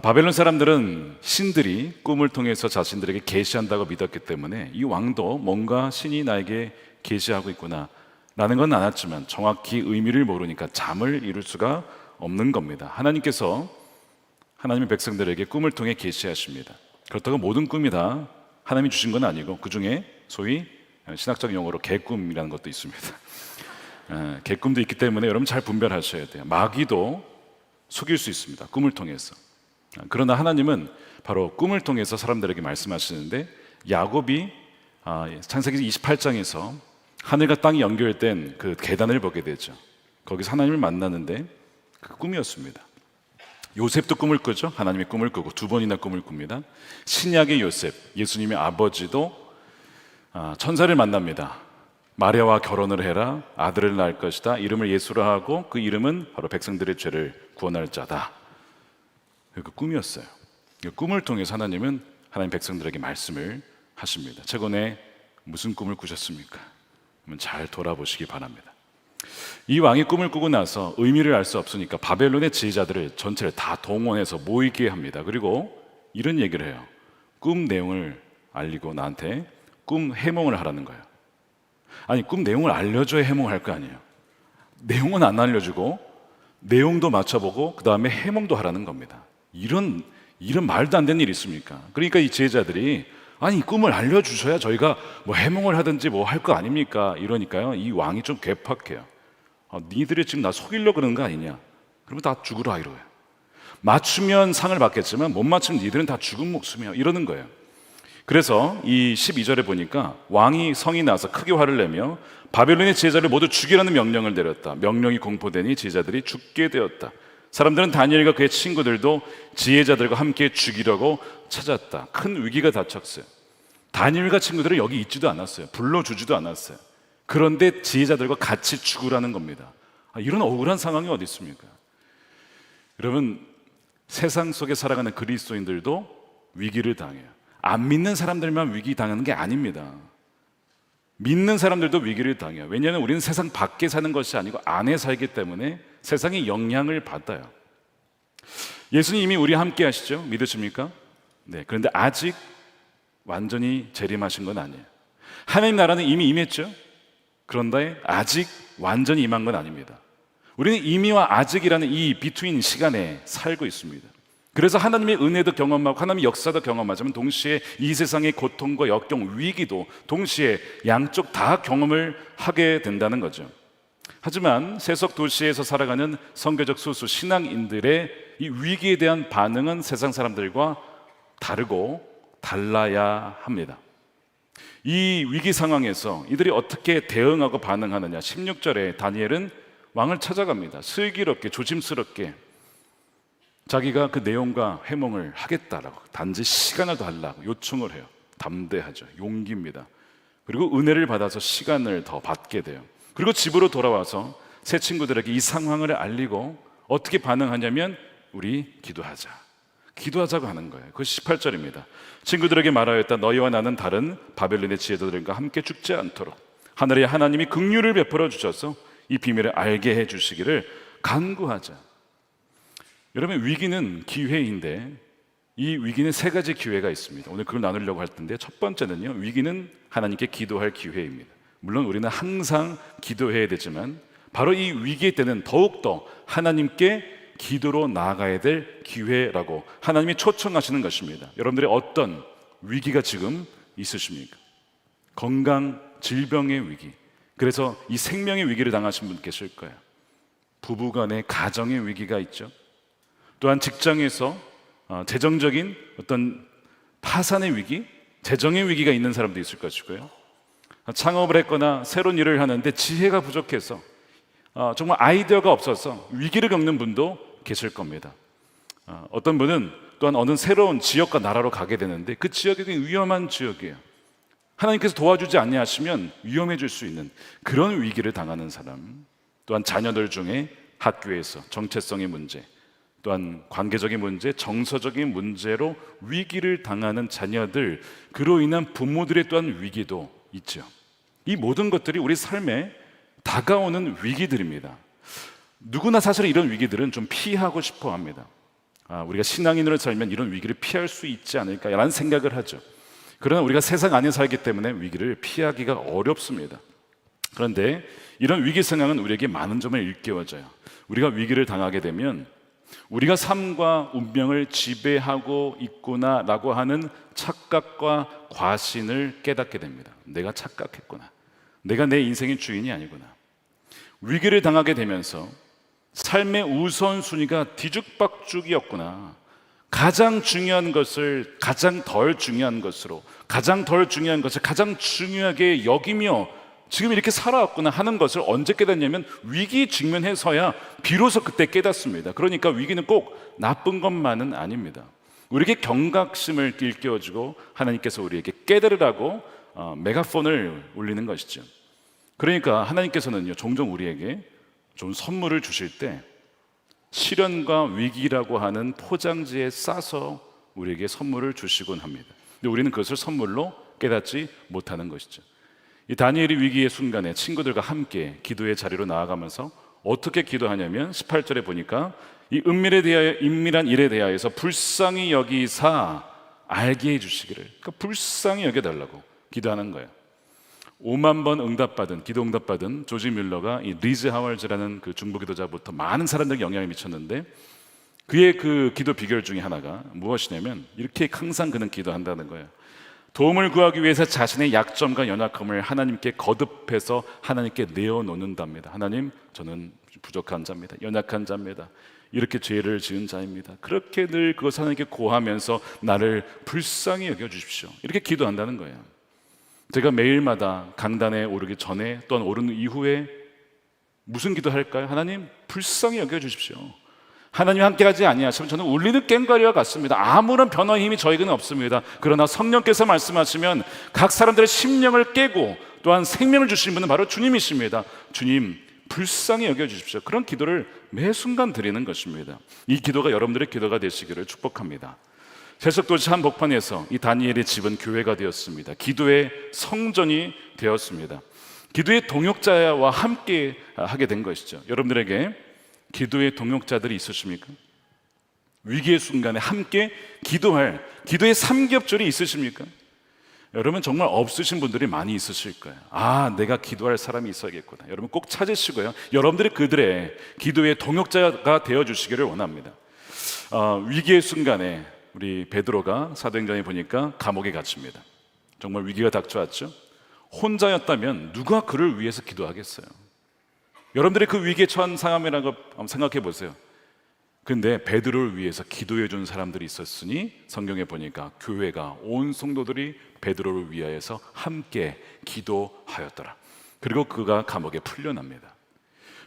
바벨론 사람들은 신들이 꿈을 통해서 자신들에게 계시한다고 믿었기 때문에 이 왕도 뭔가 신이 나에게 계시하고 있구나 라는 건 알았지만 정확히 의미를 모르니까 잠을 이룰 수가 없는 겁니다. 하나님께서 하나님의 백성들에게 꿈을 통해 계시하십니다. 그렇다고 모든 꿈이 다 하나님이 주신 건 아니고 그 중에 소위 신학적 용어로 개꿈이라는 것도 있습니다. 개꿈도 있기 때문에 여러분 잘 분별하셔야 돼요. 마귀도 속일 수 있습니다. 꿈을 통해서. 그러나 하나님은 바로 꿈을 통해서 사람들에게 말씀하시는데, 야곱이 창세기 28장에서 하늘과 땅이 연결된 그 계단을 보게 되죠. 거기서 하나님을 만나는데 그 꿈이었습니다. 요셉도 꿈을 꾸죠. 하나님의 꿈을 꾸고 2번이나 꿈을 꿉니다. 신약의 요셉, 예수님의 아버지도 천사를 만납니다. 마리아와 결혼을 해라, 아들을 낳을 것이다, 이름을 예수라 하고 그 이름은 바로 백성들의 죄를 구원할 자다. 그 꿈이었어요. 그 꿈을 통해서 하나님은 하나님 백성들에게 말씀을 하십니다. 최근에 무슨 꿈을 꾸셨습니까? 그러면 잘 돌아보시기 바랍니다. 이 왕이 꿈을 꾸고 나서 의미를 알 수 없으니까 바벨론의 지혜자들을 전체를 다 동원해서 모이게 합니다. 그리고 이런 얘기를 해요. 꿈 내용을 알리고 나한테 꿈 해몽을 하라는 거예요. 아니, 꿈 내용을 알려줘야 해몽할 거 아니에요. 내용은 안 알려주고 내용도 맞춰보고 그 다음에 해몽도 하라는 겁니다. 이런 말도 안 되는 일이 있습니까? 그러니까 이 지혜자들이 아니, 꿈을 알려주셔야 저희가 뭐 해몽을 하든지 뭐 할 거 아닙니까? 이러니까요, 이 왕이 좀 괴팍해요. 니들이 지금 나 속이려고 그러는 거 아니냐? 그러면 다 죽으라 이러요. 맞추면 상을 받겠지만 못 맞추면 니들은 다 죽은 목숨이야 이러는 거예요. 그래서 이 12절에 보니까 왕이 성이 나서 크게 화를 내며 바벨론의 지혜자를 모두 죽이라는 명령을 내렸다. 명령이 공포되니 지혜자들이 죽게 되었다. 사람들은 다니엘과 그의 친구들도 지혜자들과 함께 죽이려고 찾았다. 큰 위기가 닥쳤어요. 다니엘과 친구들은 여기 있지도 않았어요. 불러주지도 않았어요. 그런데 지혜자들과 같이 죽으라는 겁니다. 이런 억울한 상황이 어디 있습니까? 여러분, 세상 속에 살아가는 그리스도인들도 위기를 당해요. 안 믿는 사람들만 위기 당하는 게 아닙니다. 믿는 사람들도 위기를 당해요. 왜냐하면 우리는 세상 밖에 사는 것이 아니고 안에 살기 때문에 세상의 영향을 받아요. 예수님 이미 우리와 함께 하시죠? 믿으십니까? 네. 그런데 아직 완전히 재림하신 건 아니에요. 하나님 나라는 이미 임했죠? 그런데 아직 완전히 임한 건 아닙니다. 우리는 이미와 아직이라는 이 비트윈 시간에 살고 있습니다. 그래서 하나님의 은혜도 경험하고 하나님의 역사도 경험하지만 동시에 이 세상의 고통과 역경, 위기도 동시에 양쪽 다 경험을 하게 된다는 거죠. 하지만 세속 도시에서 살아가는 선교적 소수 신앙인들의 이 위기에 대한 반응은 세상 사람들과 다르고 달라야 합니다. 이 위기 상황에서 이들이 어떻게 대응하고 반응하느냐. 16절에 다니엘은 왕을 찾아갑니다. 슬기롭게 조심스럽게 자기가 그 내용과 회몽을 하겠다라고 단지 시간을 달라고 요청을 해요. 담대하죠. 용기입니다. 그리고 은혜를 받아서 시간을 더 받게 돼요. 그리고 집으로 돌아와서 새 친구들에게 이 상황을 알리고 어떻게 반응하냐면 우리 기도하자고 하는 거예요. 그 18절입니다. 친구들에게 말하였다. 너희와 나는 다른 바벨론의 지혜자들과 함께 죽지 않도록 하늘의 하나님이 긍휼을 베풀어 주셔서 이 비밀을 알게 해 주시기를 간구하자. 여러분, 위기는 기회인데 이 위기는 세 가지 기회가 있습니다. 오늘 그걸 나누려고 할 텐데, 첫 번째는요, 위기는 하나님께 기도할 기회입니다. 물론 우리는 항상 기도해야 되지만 바로 이 위기의 때는 더욱더 하나님께 기도로 나아가야 될 기회라고 하나님이 초청하시는 것입니다. 여러분들의 어떤 위기가 지금 있으십니까? 건강, 질병의 위기, 그래서 이 생명의 위기를 당하신 분 계실 거예요. 부부간의 가정의 위기가 있죠. 또한 직장에서 재정적인 어떤 파산의 위기, 재정의 위기가 있는 사람도 있을 것이고요. 창업을 했거나 새로운 일을 하는데 지혜가 부족해서 정말 아이디어가 없어서 위기를 겪는 분도 계실 겁니다. 어떤 분은 또한 어느 새로운 지역과 나라로 가게 되는데 그 지역이 위험한 지역이에요. 하나님께서 도와주지 아니하시면 위험해질 수 있는 그런 위기를 당하는 사람, 또한 자녀들 중에 학교에서 정체성의 문제, 또한 관계적인 문제, 정서적인 문제로 위기를 당하는 자녀들, 그로 인한 부모들의 또한 위기도 있죠. 이 모든 것들이 우리 삶에 다가오는 위기들입니다. 누구나 사실 이런 위기들은 좀 피하고 싶어 합니다. 우리가 신앙인으로 살면 이런 위기를 피할 수 있지 않을까라는 생각을 하죠. 그러나 우리가 세상 안에 살기 때문에 위기를 피하기가 어렵습니다. 그런데 이런 위기 상황은 우리에게 많은 점을 일깨워줘요. 우리가 위기를 당하게 되면 우리가 삶과 운명을 지배하고 있구나라고 하는 착각과 과신을 깨닫게 됩니다. 내가 착각했구나. 내가 내 인생의 주인이 아니구나. 위기를 당하게 되면서 삶의 우선순위가 뒤죽박죽이었구나. 가장 중요한 것을 가장 덜 중요한 것으로, 가장 덜 중요한 것을 가장 중요하게 여기며 지금 이렇게 살아왔구나 하는 것을 언제 깨닫냐면 위기 직면해서야 비로소 그때 깨닫습니다. 그러니까 위기는 꼭 나쁜 것만은 아닙니다. 우리에게 경각심을 일깨워주고 하나님께서 우리에게 깨달으라고 메가폰을 울리는 것이죠. 그러니까 하나님께서는요, 종종 우리에게 좋은 선물을 주실 때 시련과 위기라고 하는 포장지에 싸서 우리에게 선물을 주시곤 합니다. 근데 우리는 그것을 선물로 깨닫지 못하는 것이죠. 이 다니엘이 위기의 순간에 친구들과 함께 기도의 자리로 나아가면서 어떻게 기도하냐면 18절에 보니까 이 은밀한 일에 대하여서 불쌍히 여기사 알게 해주시기를, 그러니까 불쌍히 여겨달라고 기도하는 거예요. 5만 번 기도 응답받은 조지 뮬러가 이 리즈 하월즈라는 그 중보 기도자부터 많은 사람들에게 영향을 미쳤는데 그의 그 기도 비결 중에 하나가 무엇이냐면 이렇게 항상 그는 기도한다는 거예요. 도움을 구하기 위해서 자신의 약점과 연약함을 하나님께 거듭해서 하나님께 내어놓는답니다. 하나님, 저는 부족한 자입니다. 연약한 자입니다. 이렇게 죄를 지은 자입니다. 그렇게 늘 그것을 하나님께 고하면서 나를 불쌍히 여겨주십시오. 이렇게 기도한다는 거예요. 제가 매일마다 강단에 오르기 전에 또한 오른 이후에 무슨 기도할까요? 하나님, 불쌍히 여겨주십시오. 하나님 함께하지 아니하시면 저는 울리는 꽹과리와 같습니다. 아무런 변화의 힘이 저에게는 없습니다. 그러나 성령께서 말씀하시면 각 사람들의 심령을 깨고 또한 생명을 주시는 분은 바로 주님이십니다. 주님, 불쌍히 여겨주십시오. 그런 기도를 매 순간 드리는 것입니다. 이 기도가 여러분들의 기도가 되시기를 축복합니다. 세속도시 한복판에서 이 다니엘의 집은 교회가 되었습니다. 기도의 성전이 되었습니다. 기도의 동역자와 함께 하게 된 것이죠. 여러분들에게 기도의 동역자들이 있으십니까? 위기의 순간에 함께 기도할 기도의 삼겹줄이 있으십니까? 여러분 정말 없으신 분들이 많이 있으실 거예요. 내가 기도할 사람이 있어야겠구나. 여러분 꼭 찾으시고요. 여러분들이 그들의 기도의 동역자가 되어주시기를 원합니다. 위기의 순간에 우리 베드로가 사도행전에 보니까 감옥에 갇힙니다. 정말 위기가 닥쳐왔죠. 혼자였다면 누가 그를 위해서 기도하겠어요? 여러분들이 그 위기에 처한 상황이라는 거 한번 생각해 보세요. 근데 베드로를 위해서 기도해 준 사람들이 있었으니 성경에 보니까 교회가 온 성도들이 베드로를 위하여서 함께 기도하였더라. 그리고 그가 감옥에 풀려납니다.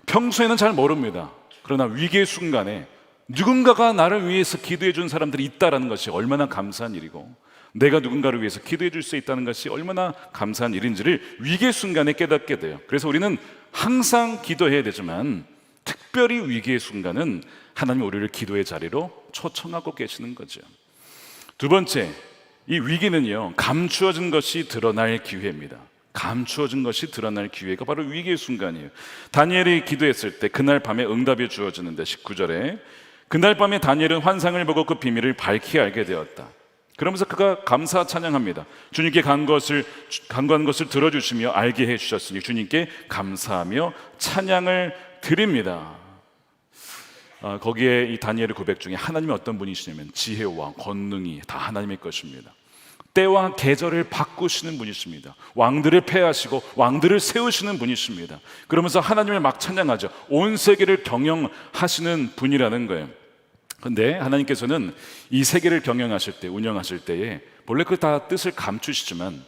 평소에는 잘 모릅니다. 그러나 위기의 순간에 누군가가 나를 위해서 기도해 준 사람들이 있다라는 것이 얼마나 감사한 일이고, 내가 누군가를 위해서 기도해 줄 수 있다는 것이 얼마나 감사한 일인지를 위기의 순간에 깨닫게 돼요. 그래서 우리는 항상 기도해야 되지만 특별히 위기의 순간은 하나님 우리를 기도의 자리로 초청하고 계시는 거죠. 두 번째, 이 위기는요, 감추어진 것이 드러날 기회입니다. 감추어진 것이 드러날 기회가 바로 위기의 순간이에요. 다니엘이 기도했을 때 그날 밤에 응답이 주어지는데 19절에 그날 밤에 다니엘은 환상을 보고 그 비밀을 밝히 알게 되었다. 그러면서 그가 감사 찬양합니다. 주님께 간구한 것을 들어주시며 알게 해주셨으니 주님께 감사하며 찬양을 드립니다. 거기에 이 다니엘의 고백 중에 하나님이 어떤 분이시냐면 지혜와 권능이 다 하나님의 것입니다. 때와 계절을 바꾸시는 분이십니다. 왕들을 패하시고 왕들을 세우시는 분이십니다. 그러면서 하나님을 막 찬양하죠. 온 세계를 경영하시는 분이라는 거예요. 근데 하나님께서는 이 세계를 경영하실 때, 운영하실 때에 본래 그 다 뜻을 감추시지만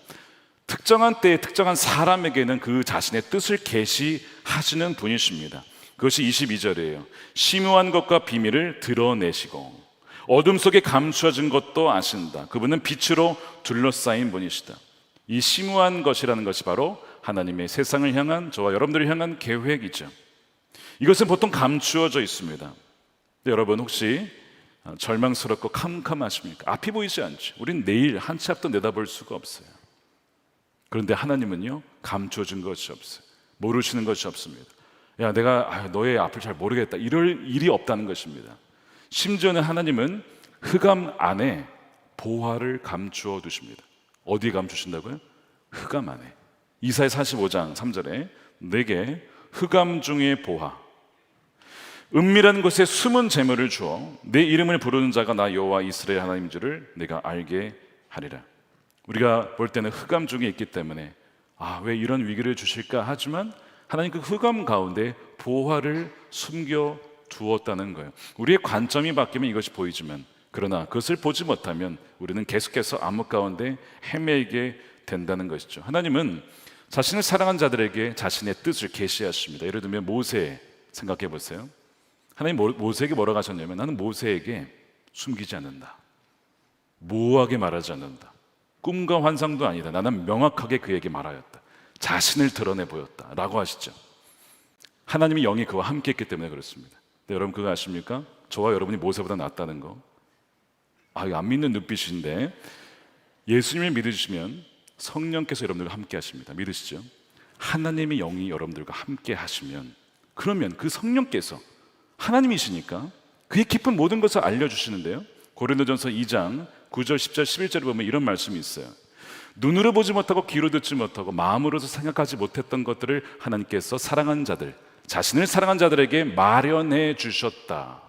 특정한 때에 특정한 사람에게는 그 자신의 뜻을 계시하시는 분이십니다. 그것이 22절이에요. 심오한 것과 비밀을 드러내시고 어둠 속에 감추어진 것도 아신다. 그분은 빛으로 둘러싸인 분이시다. 이 심오한 것이라는 것이 바로 하나님의 세상을 향한, 저와 여러분들을 향한 계획이죠. 이것은 보통 감추어져 있습니다. 여러분 혹시 절망스럽고 캄캄하십니까? 앞이 보이지 않죠. 우린 내일 한 치 앞도 내다볼 수가 없어요. 그런데 하나님은요, 감추어진 것이 없어요. 모르시는 것이 없습니다. 야, 내가 너의 앞을 잘 모르겠다, 이럴 일이 없다는 것입니다. 심지어는 하나님은 흑암 안에 보화를 감추어 두십니다. 어디에 감추신다고요? 흑암 안에. 이사야 45장 3절에 내게 흑암 중의 보화, 은밀한 곳에 숨은 재물을 주어 내 이름을 부르는 자가 나 여호와 이스라엘 하나님인 줄을 내가 알게 하리라. 우리가 볼 때는 흑암 중에 있기 때문에 왜 이런 위기를 주실까 하지만 하나님 그 흑암 가운데 보화를 숨겨 두었다는 거예요. 우리의 관점이 바뀌면 이것이 보이지만, 그러나 그것을 보지 못하면 우리는 계속해서 암흑 가운데 헤매게 된다는 것이죠. 하나님은 자신을 사랑한 자들에게 자신의 뜻을 계시하십니다. 예를 들면 모세 생각해 보세요. 하나님 모세에게 뭐라고 하셨냐면 나는 모세에게 숨기지 않는다, 모호하게 말하지 않는다, 꿈과 환상도 아니다, 나는 명확하게 그에게 말하였다, 자신을 드러내 보였다 라고 하시죠. 하나님이 영이 그와 함께 했기 때문에 그렇습니다. 네, 여러분 그거 아십니까? 저와 여러분이 모세보다 낫다는 거. 이거 안 믿는 눈빛인데 예수님을 믿으시면 성령께서 여러분들과 함께 하십니다. 믿으시죠? 하나님의 영이 여러분들과 함께 하시면 그러면 그 성령께서 하나님이시니까 그의 깊은 모든 것을 알려주시는데요, 고린도전서 2장 9절 10절 11절에 보면 이런 말씀이 있어요. 눈으로 보지 못하고 귀로 듣지 못하고 마음으로서 생각하지 못했던 것들을 하나님께서 사랑한 자들, 자신을 사랑한 자들에게 마련해 주셨다.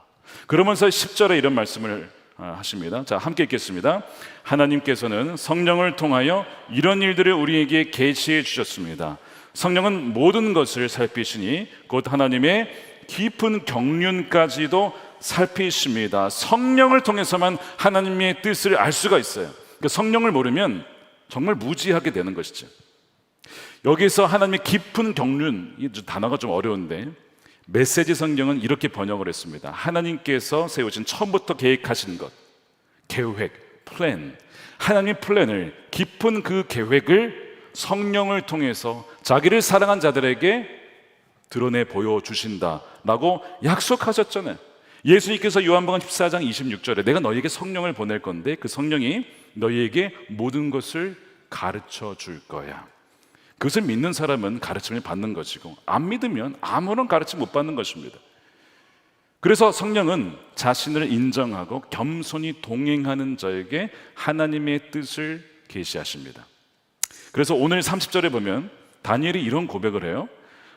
그러면서 10절에 이런 말씀을 하십니다. 자, 함께 읽겠습니다. 하나님께서는 성령을 통하여 이런 일들을 우리에게 계시해 주셨습니다. 성령은 모든 것을 살피시니 곧 하나님의 깊은 경륜까지도 살피십니다. 성령을 통해서만 하나님의 뜻을 알 수가 있어요. 그러니까 성령을 모르면 정말 무지하게 되는 것이죠. 여기서 하나님의 깊은 경륜, 이 단어가 좀 어려운데 메시지 성경은 이렇게 번역을 했습니다. 하나님께서 세우신 처음부터 계획하신 것, 계획, 플랜, 하나님의 플랜을, 깊은 그 계획을 성령을 통해서 자기를 사랑한 자들에게 드러내 보여주신다라고 약속하셨잖아요. 예수님께서 요한복음 14장 26절에 내가 너희에게 성령을 보낼 건데 그 성령이 너희에게 모든 것을 가르쳐 줄 거야. 그것을 믿는 사람은 가르침을 받는 것이고 안 믿으면 아무런 가르침 못 받는 것입니다. 그래서 성령은 자신을 인정하고 겸손히 동행하는 자에게 하나님의 뜻을 계시하십니다. 그래서 오늘 30절에 보면 다니엘이 이런 고백을 해요.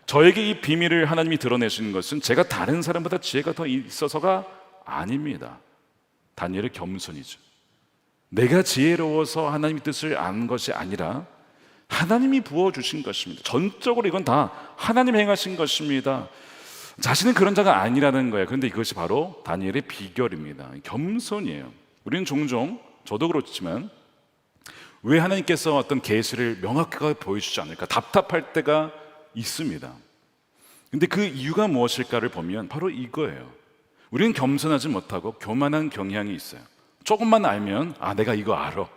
저에게 이 비밀을 하나님이 드러내시는 것은 제가 다른 사람보다 지혜가 더 있어서가 아닙니다. 다니엘의 겸손이죠. 내가 지혜로워서 하나님의 뜻을 아는 것이 아니라 하나님이 부어주신 것입니다. 전적으로 이건 다 하나님 행하신 것입니다. 자신은 그런 자가 아니라는 거예요. 그런데 이것이 바로 다니엘의 비결입니다. 겸손이에요. 우리는 종종, 저도 그렇지만 왜 하나님께서 어떤 계시를 명확하게 보여주지 않을까 답답할 때가 있습니다. 근데 그 이유가 무엇일까를 보면 바로 이거예요. 우리는 겸손하지 못하고 교만한 경향이 있어요. 조금만 알면 내가 이거 알아.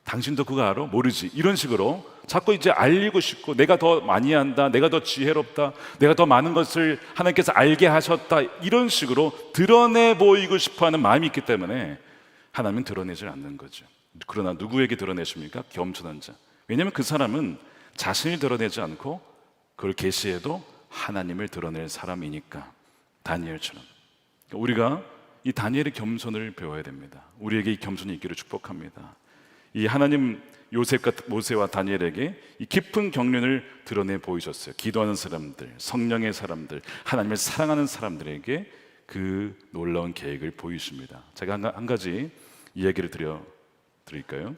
당신도 그거 알아? 모르지. 이런 식으로 자꾸 이제 알리고 싶고 내가 더 많이 안다. 내가 더 지혜롭다. 내가 더 많은 것을 하나님께서 알게 하셨다. 이런 식으로 드러내 보이고 싶어하는 마음이 있기 때문에 하나님은 드러내질 않는 거죠. 그러나 누구에게 드러내십니까? 겸손한 자. 왜냐하면 그 사람은 자신을 드러내지 않고 그걸 계시해도 하나님을 드러낼 사람이니까. 다니엘처럼. 우리가 이 다니엘의 겸손을 배워야 됩니다. 우리에게 이 겸손이 있기를 축복합니다. 이 하나님 요셉과 모세와 다니엘에게 이 깊은 경륜을 드러내 보이셨어요. 기도하는 사람들, 성령의 사람들, 하나님을 사랑하는 사람들에게 그 놀라운 계획을 보이십니다. 제가 한 가지 이야기를 드릴까요?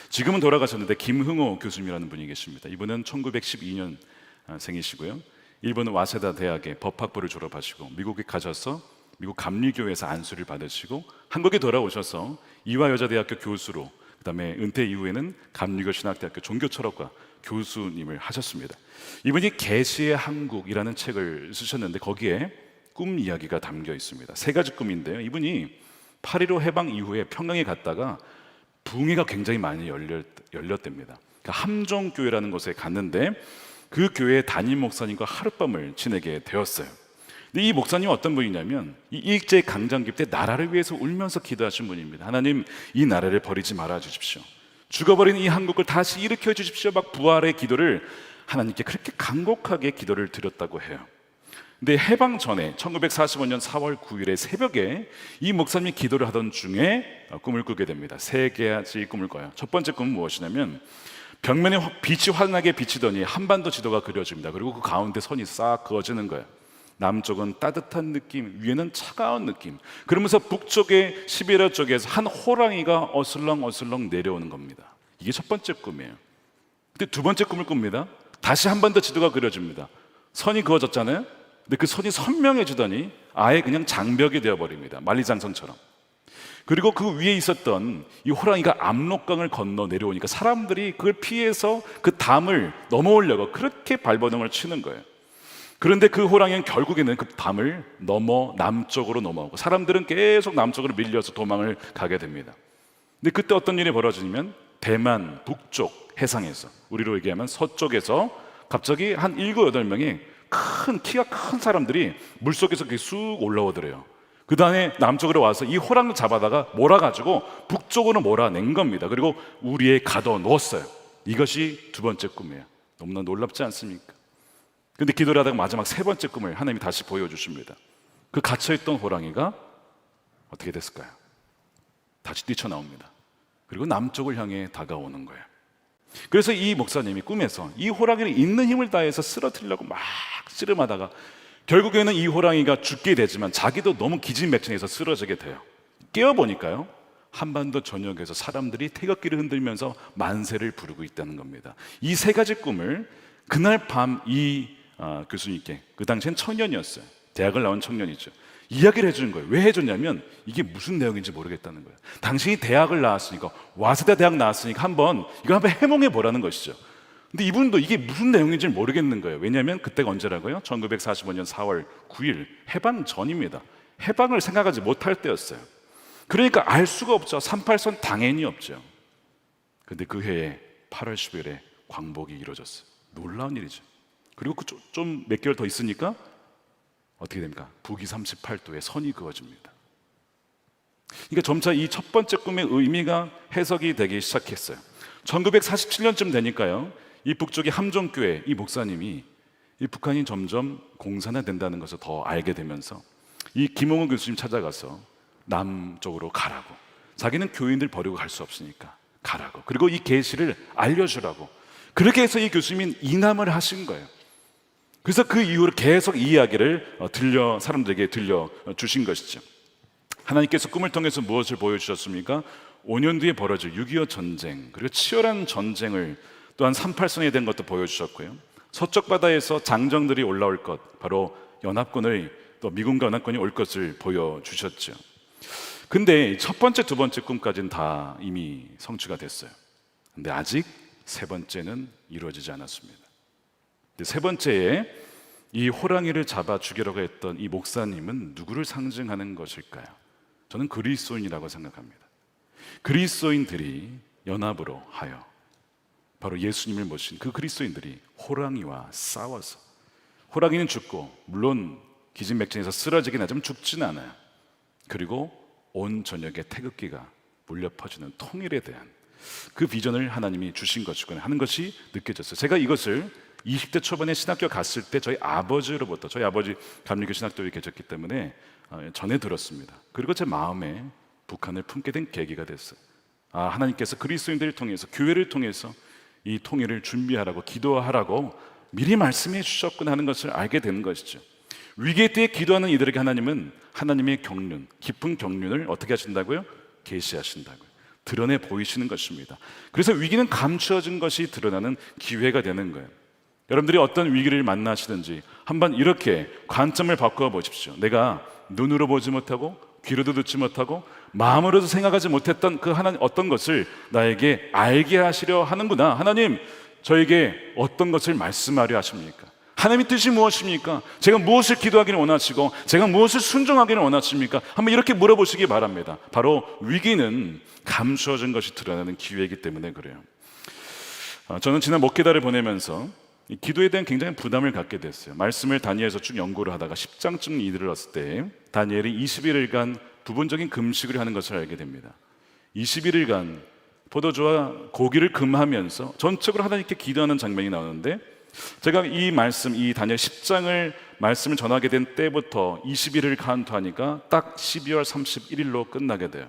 지금은 돌아가셨는데 김흥호 교수님이라는 분이 계십니다. 이분은 1912년 생이시고요. 일본 와세다 대학의 법학부를 졸업하시고 미국에 가셔서 미국 감리교회에서 안수를 받으시고 한국에 돌아오셔서 이화여자대학교 교수로, 그 다음에 은퇴 이후에는 감리교 신학대학교 종교철학과 교수님을 하셨습니다. 이분이 계시의 한국이라는 책을 쓰셨는데 거기에 꿈 이야기가 담겨 있습니다. 3가지 꿈인데요. 이분이 8.15 해방 이후에 평양에 갔다가 붕괴가 굉장히 많이 열렸답니다. 그러니까 함정교회라는 곳에 갔는데 그 교회의 담임 목사님과 하룻밤을 지내게 되었어요. 근데 이 목사님은 어떤 분이냐면 이 일제 강점기 때 나라를 위해서 울면서 기도하신 분입니다. 하나님, 이 나라를 버리지 말아 주십시오. 죽어버린 이 한국을 다시 일으켜 주십시오. 막 부활의 기도를 하나님께 그렇게 간곡하게 기도를 드렸다고 해요. 근데 해방 전에 1945년 4월 9일에 새벽에 이 목사님이 기도를 하던 중에 꿈을 꾸게 됩니다. 3가지 꿈을 꿔요. 첫 번째 꿈은 무엇이냐면 벽면에 빛이 환하게 비치더니 한반도 지도가 그려집니다. 그리고 그 가운데 선이 싹 그어지는 거예요. 남쪽은 따뜻한 느낌, 위에는 차가운 느낌. 그러면서 북쪽의 시베리아 쪽에서 한 호랑이가 어슬렁어슬렁 내려오는 겁니다. 이게 첫 번째 꿈이에요. 근데 두 번째 꿈을 꿉니다. 다시 한반도 지도가 그려집니다. 선이 그어졌잖아요. 근데 그 선이 선명해지더니 아예 그냥 장벽이 되어버립니다. 만리장성처럼. 그리고 그 위에 있었던 이 호랑이가 압록강을 건너 내려오니까 사람들이 그걸 피해서 그 담을 넘어오려고 그렇게 발버둥을 치는 거예요. 그런데 그 호랑이는 결국에는 그 담을 넘어 남쪽으로 넘어오고 사람들은 계속 남쪽으로 밀려서 도망을 가게 됩니다. 근데 그때 어떤 일이 벌어지냐면 대만 북쪽 해상에서, 우리로 얘기하면 서쪽에서 갑자기 한 7, 8명이 키가 큰 사람들이 물속에서 쑥 올라오더래요. 그 다음에 남쪽으로 와서 이 호랑이를 잡아다가 몰아가지고 북쪽으로 몰아낸 겁니다. 그리고 우리에 가둬 놓았어요. 이것이 두 번째 꿈이에요. 너무나 놀랍지 않습니까? 근데 기도를 하다가 마지막 3번째 꿈을 하나님이 다시 보여주십니다. 그 갇혀있던 호랑이가 어떻게 됐을까요? 다시 뛰쳐나옵니다. 그리고 남쪽을 향해 다가오는 거예요. 그래서 이 목사님이 꿈에서 이 호랑이를 있는 힘을 다해서 쓰러뜨리려고 막 씨름하다가 결국에는 이 호랑이가 죽게 되지만 자기도 너무 기진맥진해서 쓰러지게 돼요. 깨어보니까요, 한반도 전역에서 사람들이 태극기를 흔들면서 만세를 부르고 있다는 겁니다. 이 3가지 꿈을 그날 밤 이 교수님께, 그 당시엔 청년이었어요. 대학을 나온 청년이죠. 이야기를 해주는 거예요. 왜 해줬냐면 이게 무슨 내용인지 모르겠다는 거예요. 당신이 대학을 나왔으니까, 와세다 대학 나왔으니까 한번 해몽해 보라는 것이죠. 근데 이분도 이게 무슨 내용인지 모르겠는 거예요. 왜냐하면 그때가 언제라고요? 1945년 4월 9일 해방 전입니다. 해방을 생각하지 못할 때였어요. 그러니까 알 수가 없죠. 38선 당연히 없죠. 근데 그 해에 8월 10일에 광복이 이루어졌어요. 놀라운 일이죠. 그리고 좀 몇 개월 더 있으니까 어떻게 됩니까? 북위 38도에 선이 그어집니다. 그러니까 점차 이 첫 번째 꿈의 의미가 해석이 되기 시작했어요. 1947년쯤 되니까요, 이 북쪽의 함정교회 이 목사님이 이 북한이 점점 공산화된다는 것을 더 알게 되면서 이 김홍원 교수님 찾아가서 남쪽으로 가라고, 자기는 교인들 버리고 갈 수 없으니까 가라고, 그리고 이 계시를 알려주라고, 그렇게 해서 이 교수님이 이남을 하신 거예요. 그래서 그 이후로 계속 이 이야기를 사람들에게 들려주신 것이죠. 하나님께서 꿈을 통해서 무엇을 보여주셨습니까? 5년 뒤에 벌어질 6.25 전쟁, 그리고 치열한 전쟁을, 또한 38선이 된 것도 보여주셨고요. 서쪽 바다에서 장정들이 올라올 것, 바로 또 미군과 연합군이 올 것을 보여주셨죠. 근데 첫 번째, 두 번째 꿈까지는 다 이미 성취가 됐어요. 근데 아직 3번째는 이루어지지 않았습니다. 3번째에 이 호랑이를 잡아 죽이려고 했던 이 목사님은 누구를 상징하는 것일까요? 저는 그리스도인이라고 생각합니다. 그리스도인들이 연합으로 하여 바로 예수님을 모신 그 그리스도인들이 호랑이와 싸워서, 호랑이는 죽고 물론 기진맥진해서 쓰러지긴 하지만 죽지는 않아요. 그리고 온 전역에 태극기가 울려 퍼지는 통일에 대한 그 비전을 하나님이 주신 것이구나 하는 것이 느껴졌어요. 제가 이것을 20대 초반에 신학교 갔을 때 저희 아버지로부터, 저희 아버지 감리교 신학교에 계셨기 때문에 전해 들었습니다. 그리고 제 마음에 북한을 품게 된 계기가 됐어요. 아, 하나님께서 그리스도인들을 통해서, 교회를 통해서 이 통일을 준비하라고, 기도하라고 미리 말씀해 주셨구나 하는 것을 알게 되는 것이죠. 위기의 때에 기도하는 이들에게 하나님은 하나님의 경륜, 깊은 경륜을 어떻게 하신다고요? 계시하신다고요. 드러내 보이시는 것입니다. 그래서 위기는 감추어진 것이 드러나는 기회가 되는 거예요. 여러분들이 어떤 위기를 만나시든지 한번 이렇게 관점을 바꾸어 보십시오. 내가 눈으로 보지 못하고 귀로도 듣지 못하고 마음으로도 생각하지 못했던 그 하나님 어떤 것을 나에게 알게 하시려 하는구나. 하나님, 저에게 어떤 것을 말씀하려 하십니까? 하나님의 뜻이 무엇입니까? 제가 무엇을 기도하기를 원하시고 제가 무엇을 순종하기를 원하십니까? 한번 이렇게 물어보시기 바랍니다. 바로 위기는 감추어진 것이 드러나는 기회이기 때문에 그래요. 저는 지난 목회달을 보내면서 이 기도에 대한 굉장히 부담을 갖게 됐어요. 말씀을 다니엘에서 쭉 연구를 하다가 10장쯤 이르렀을 때 다니엘이 21일간 부분적인 금식을 하는 것을 알게 됩니다. 21일간 포도주와 고기를 금하면서 전적으로 하나님께 기도하는 장면이 나오는데, 제가 이 말씀, 이 다니엘 10장을 말씀을 전하게 된 때부터 21일을 카운트하니까 딱 12월 31일로 끝나게 돼요.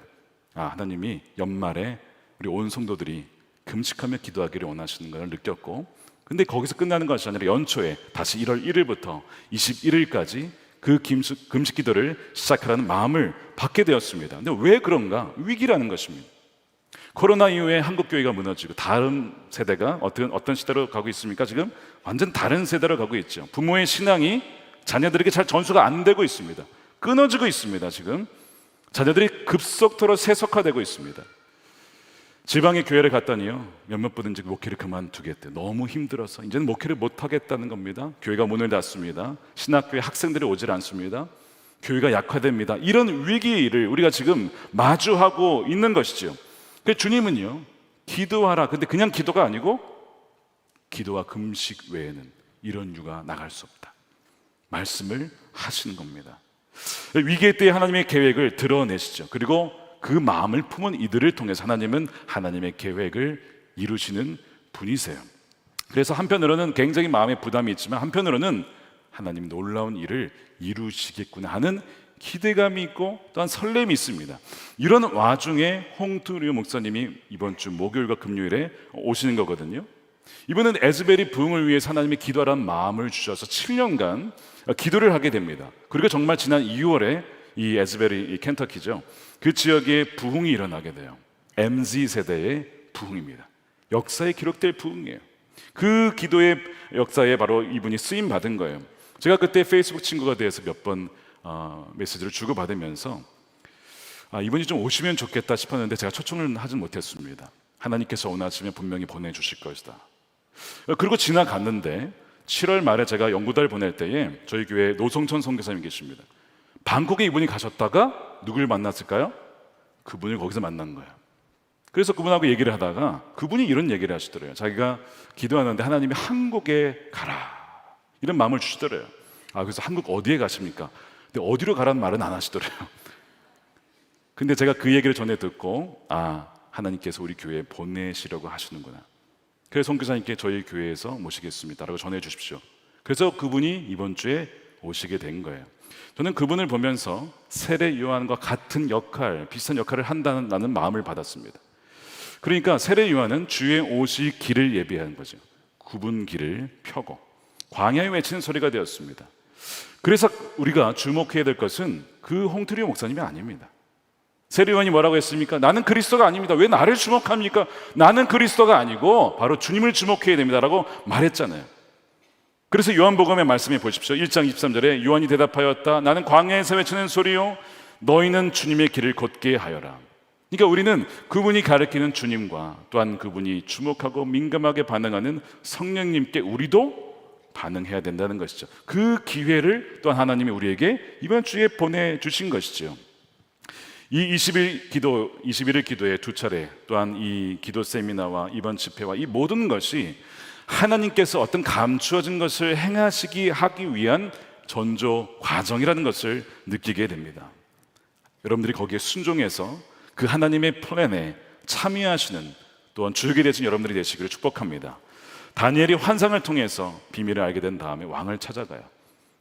아, 하나님이 연말에 우리 온 성도들이 금식하며 기도하기를 원하시는 걸 느꼈고, 근데 거기서 끝나는 것이 아니라 연초에 다시 1월 1일부터 21일까지 그 금식 기도를 시작하라는 마음을 받게 되었습니다. 근데 왜 그런가? 위기라는 것입니다. 코로나 이후에 한국 교회가 무너지고 다른 세대가 어떤 시대로 가고 있습니까? 지금 완전 다른 세대로 가고 있죠. 부모의 신앙이 자녀들에게 잘 전수가 안 되고 있습니다. 끊어지고 있습니다. 지금 자녀들이 급속도로 세속화되고 있습니다. 지방의 교회를 갔더니요, 몇몇 분은 지금 목회를 그만두겠대. 너무 힘들어서 이제는 목회를 못 하겠다는 겁니다. 교회가 문을 닫습니다. 신학교에 학생들이 오질 않습니다. 교회가 약화됩니다. 이런 위기를 우리가 지금 마주하고 있는 것이죠. 그래서 주님은요, 기도하라. 근데 그냥 기도가 아니고 기도와 금식 외에는 이런 유가 나갈 수 없다. 말씀을 하시는 겁니다. 위기의 때에 하나님의 계획을 드러내시죠. 그리고 그 마음을 품은 이들을 통해서 하나님은 하나님의 계획을 이루시는 분이세요. 그래서 한편으로는 굉장히 마음에 부담이 있지만 한편으로는 하나님 놀라운 일을 이루시겠구나 하는 기대감이 있고 또한 설렘이 있습니다. 이런 와중에 홍투리오 목사님이 이번 주 목요일과 금요일에 오시는 거거든요. 이분은 에즈벨이 부흥을 위해서 하나님의 기도하라는 마음을 주셔서 7년간 기도를 하게 됩니다. 그리고 정말 지난 2월에 이 에즈벨이 켄터키죠. 그 지역에 부흥이 일어나게 돼요. MZ 세대의 부흥입니다. 역사에 기록될 부흥이에요. 그 기도의 역사에 바로 이분이 쓰임 받은 거예요. 제가 그때 페이스북 친구가 되어서 몇 번 메시지를 주고받으면서 이분이 좀 오시면 좋겠다 싶었는데 제가 초청을 하진 못했습니다. 하나님께서 원하시면 분명히 보내주실 것이다. 그리고 지나갔는데 7월 말에 제가 연구달 보낼 때에 저희 교회 노성천 선교사님 계십니다. 방콕에 이분이 가셨다가 누굴 만났을까요? 그분을 거기서 만난 거예요. 그래서 그분하고 얘기를 하다가 그분이 이런 얘기를 하시더래요. 자기가 기도하는데 하나님이 한국에 가라 이런 마음을 주시더래요. 그래서 한국 어디에 가십니까? 근데 어디로 가라는 말은 안 하시더래요. 근데 제가 그 얘기를 전해 듣고 하나님께서 우리 교회에 보내시려고 하시는구나. 그래서 선교사님께 저희 교회에서 모시겠습니다라고 전해 주십시오. 그래서 그분이 이번 주에 오시게 된 거예요. 저는 그분을 보면서 세례 요한과 같은 역할, 비슷한 역할을 한다는 나는 마음을 받았습니다. 그러니까 세례 요한은 주의 오실 길을 예비하는 거죠. 굽은 길을 펴고 광야에 외치는 소리가 되었습니다. 그래서 우리가 주목해야 될 것은 그 홍트리오 목사님이 아닙니다. 세례 요한이 뭐라고 했습니까? 나는 그리스도가 아닙니다. 왜 나를 주목합니까? 나는 그리스도가 아니고 바로 주님을 주목해야 됩니다라고 말했잖아요. 그래서 요한복음의 말씀해 보십시오. 1장 23절에 요한이 대답하였다. 나는 광야에서 외치는 소리요 너희는 주님의 길을 곧게 하여라. 그러니까 우리는 그분이 가르치는 주님과 또한 그분이 주목하고 민감하게 반응하는 성령님께 우리도 반응해야 된다는 것이죠. 그 기회를 또한 하나님이 우리에게 이번 주에 보내주신 것이죠. 이 21일 기도의 두 차례, 또한 이 기도 세미나와 이번 집회와 이 모든 것이 하나님께서 어떤 감추어진 것을 하기 위한 전조 과정이라는 것을 느끼게 됩니다. 여러분들이 거기에 순종해서 그 하나님의 플랜에 참여하시는 또한 주역이 되신 여러분들이 되시기를 축복합니다. 다니엘이 환상을 통해서 비밀을 알게 된 다음에 왕을 찾아가요.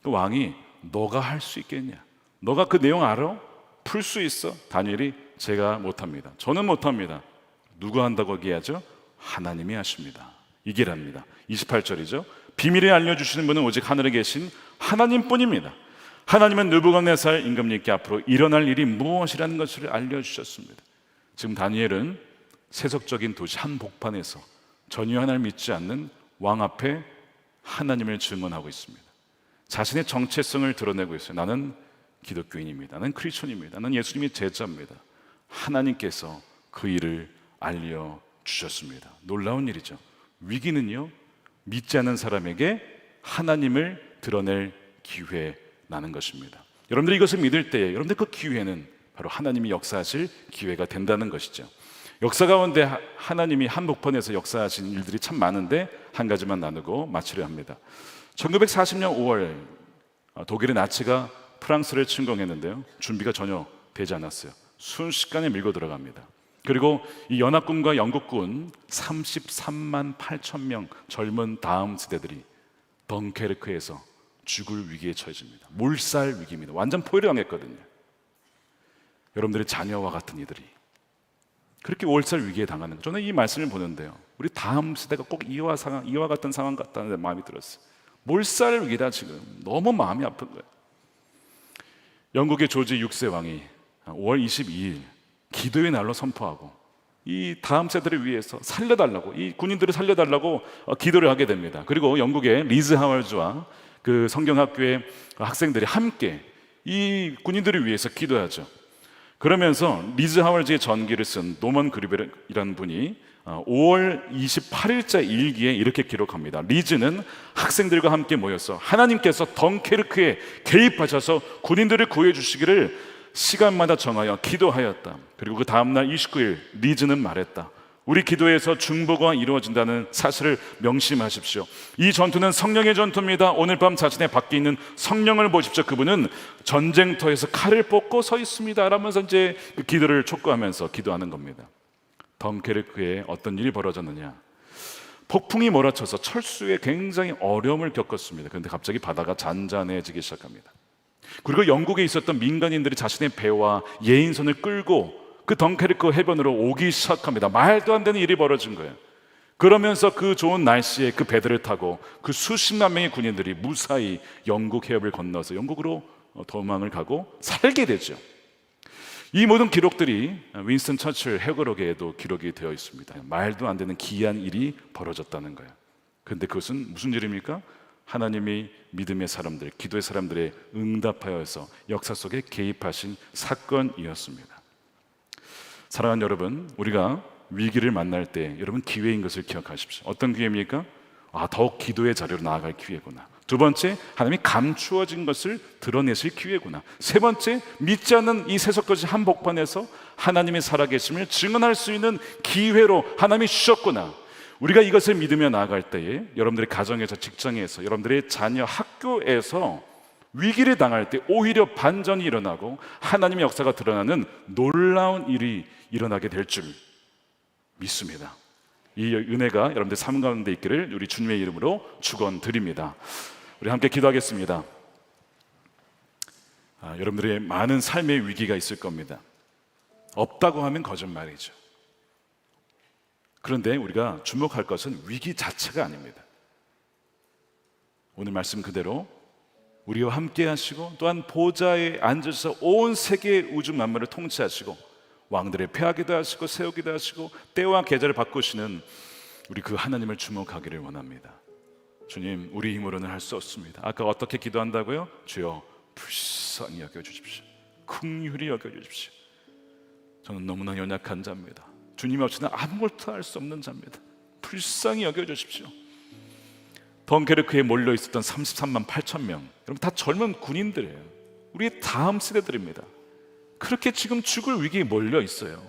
그 왕이 너가 할 수 있겠냐? 너가 그 내용 알아? 풀 수 있어? 다니엘이 제가 못합니다. 저는 못합니다. 누가 한다고 얘기하죠? 하나님이 하십니다. 이게랍니다. 28절이죠. 비밀을 알려주시는 분은 오직 하늘에 계신 하나님뿐입니다. 하나님은 느부갓네살 임금님께 앞으로 일어날 일이 무엇이라는 것을 알려주셨습니다. 지금 다니엘은 세속적인 도시 한복판에서 전혀 하나님을 믿지 않는 왕 앞에 하나님을 증언하고 있습니다. 자신의 정체성을 드러내고 있어요. 나는 기독교인입니다. 나는 크리스천입니다. 나는 예수님의 제자입니다. 하나님께서 그 일을 알려주셨습니다. 놀라운 일이죠. 위기는요, 믿지 않는 사람에게 하나님을 드러낼 기회라는 것입니다. 여러분들이 이것을 믿을 때에 여러분들 그 기회는 바로 하나님이 역사하실 기회가 된다는 것이죠. 역사 가운데 하나님이 한복판에서 역사하신 일들이 참 많은데 한 가지만 나누고 마치려 합니다. 1940년 5월 독일의 나치가 프랑스를 침공했는데요, 준비가 전혀 되지 않았어요. 순식간에 밀고 들어갑니다. 그리고 이 연합군과 영국군 33만 8천 명 젊은 다음 세대들이 덩케르크에서 죽을 위기에 처해집니다. 몰살 위기입니다. 완전 포위를 당했거든요. 여러분들의 자녀와 같은 이들이 그렇게 몰살 위기에 당하는 거예요. 저는 이 말씀을 보는데요, 우리 다음 세대가 꼭 이와 같은 상황 같다는 마음이 들었어요. 몰살 위기다. 지금 너무 마음이 아픈 거예요. 영국의 조지 6세 왕이 5월 22일 기도의 날로 선포하고 이 다음 세대를 위해서 살려달라고, 이 군인들을 살려달라고 기도를 하게 됩니다. 그리고 영국의 리즈 하월즈와 그 성경학교의 학생들이 함께 이 군인들을 위해서 기도하죠. 그러면서 리즈 하월즈의 전기를 쓴 노먼 그리벨이라는 분이 5월 28일자 일기에 이렇게 기록합니다. 리즈는 학생들과 함께 모여서 하나님께서 덩케르크에 개입하셔서 군인들을 구해주시기를 시간마다 정하여 기도하였다. 그리고 그 다음날 29일 리즈는 말했다. 우리 기도에서 중보가 이루어진다는 사실을 명심하십시오. 이 전투는 성령의 전투입니다. 오늘 밤 자신의 밖에 있는 성령을 보십시오. 그분은 전쟁터에서 칼을 뽑고 서 있습니다. 라면서 이제 그 기도를 촉구하면서 기도하는 겁니다. 덩케르크에 어떤 일이 벌어졌느냐? 폭풍이 몰아쳐서 철수에 굉장히 어려움을 겪었습니다. 그런데 갑자기 바다가 잔잔해지기 시작합니다. 그리고 영국에 있었던 민간인들이 자신의 배와 예인선을 끌고 그 덩케르크 해변으로 오기 시작합니다. 말도 안 되는 일이 벌어진 거예요. 그러면서 그 좋은 날씨에 그 배들을 타고 그 수십만 명의 군인들이 무사히 영국 해협을 건너서 영국으로 도망을 가고 살게 되죠. 이 모든 기록들이 윈스턴 처칠 해거록에도 기록이 되어 있습니다. 말도 안 되는 기이한 일이 벌어졌다는 거예요. 그런데 그것은 무슨 일입니까? 하나님이 믿음의 사람들, 기도의 사람들의 응답하여서 역사 속에 개입하신 사건이었습니다. 사랑하는 여러분, 우리가 위기를 만날 때 여러분 기회인 것을 기억하십시오. 어떤 기회입니까? 더욱 기도의 자리로 나아갈 기회구나. 두 번째, 하나님이 감추어진 것을 드러내실 기회구나. 세 번째, 믿지 않는 이 세속까지 한복판에서 하나님의 살아계심을 증언할 수 있는 기회로 하나님이 주셨구나. 우리가 이것을 믿으며 나아갈 때에 여러분들의 가정에서, 직장에서, 여러분들의 자녀 학교에서 위기를 당할 때 오히려 반전이 일어나고 하나님의 역사가 드러나는 놀라운 일이 일어나게 될 줄 믿습니다. 이 은혜가 여러분들 삶 가운데 있기를 우리 주님의 이름으로 축원드립니다. 우리 함께 기도하겠습니다. 여러분들의 많은 삶의 위기가 있을 겁니다. 없다고 하면 거짓말이죠. 그런데 우리가 주목할 것은 위기 자체가 아닙니다. 오늘 말씀 그대로 우리와 함께 하시고 또한 보좌에 앉으셔서 온 세계 우주 만물을 통치하시고 왕들의 패하기도 하시고 세우기도 하시고 때와 계절을 바꾸시는 우리 그 하나님을 주목하기를 원합니다. 주님, 우리 힘으로는 할 수 없습니다. 아까 어떻게 기도한다고요? 주여 불쌍히 여겨주십시오. 긍휼히 여겨주십시오. 저는 너무나 연약한 자입니다. 주님 없이는 아무것도 할 수 없는 자입니다. 불쌍히 여겨주십시오. 덩케르크에 몰려 있었던 33만 8천 명, 여러분 다 젊은 군인들이에요. 우리의 다음 세대들입니다. 그렇게 지금 죽을 위기에 몰려 있어요.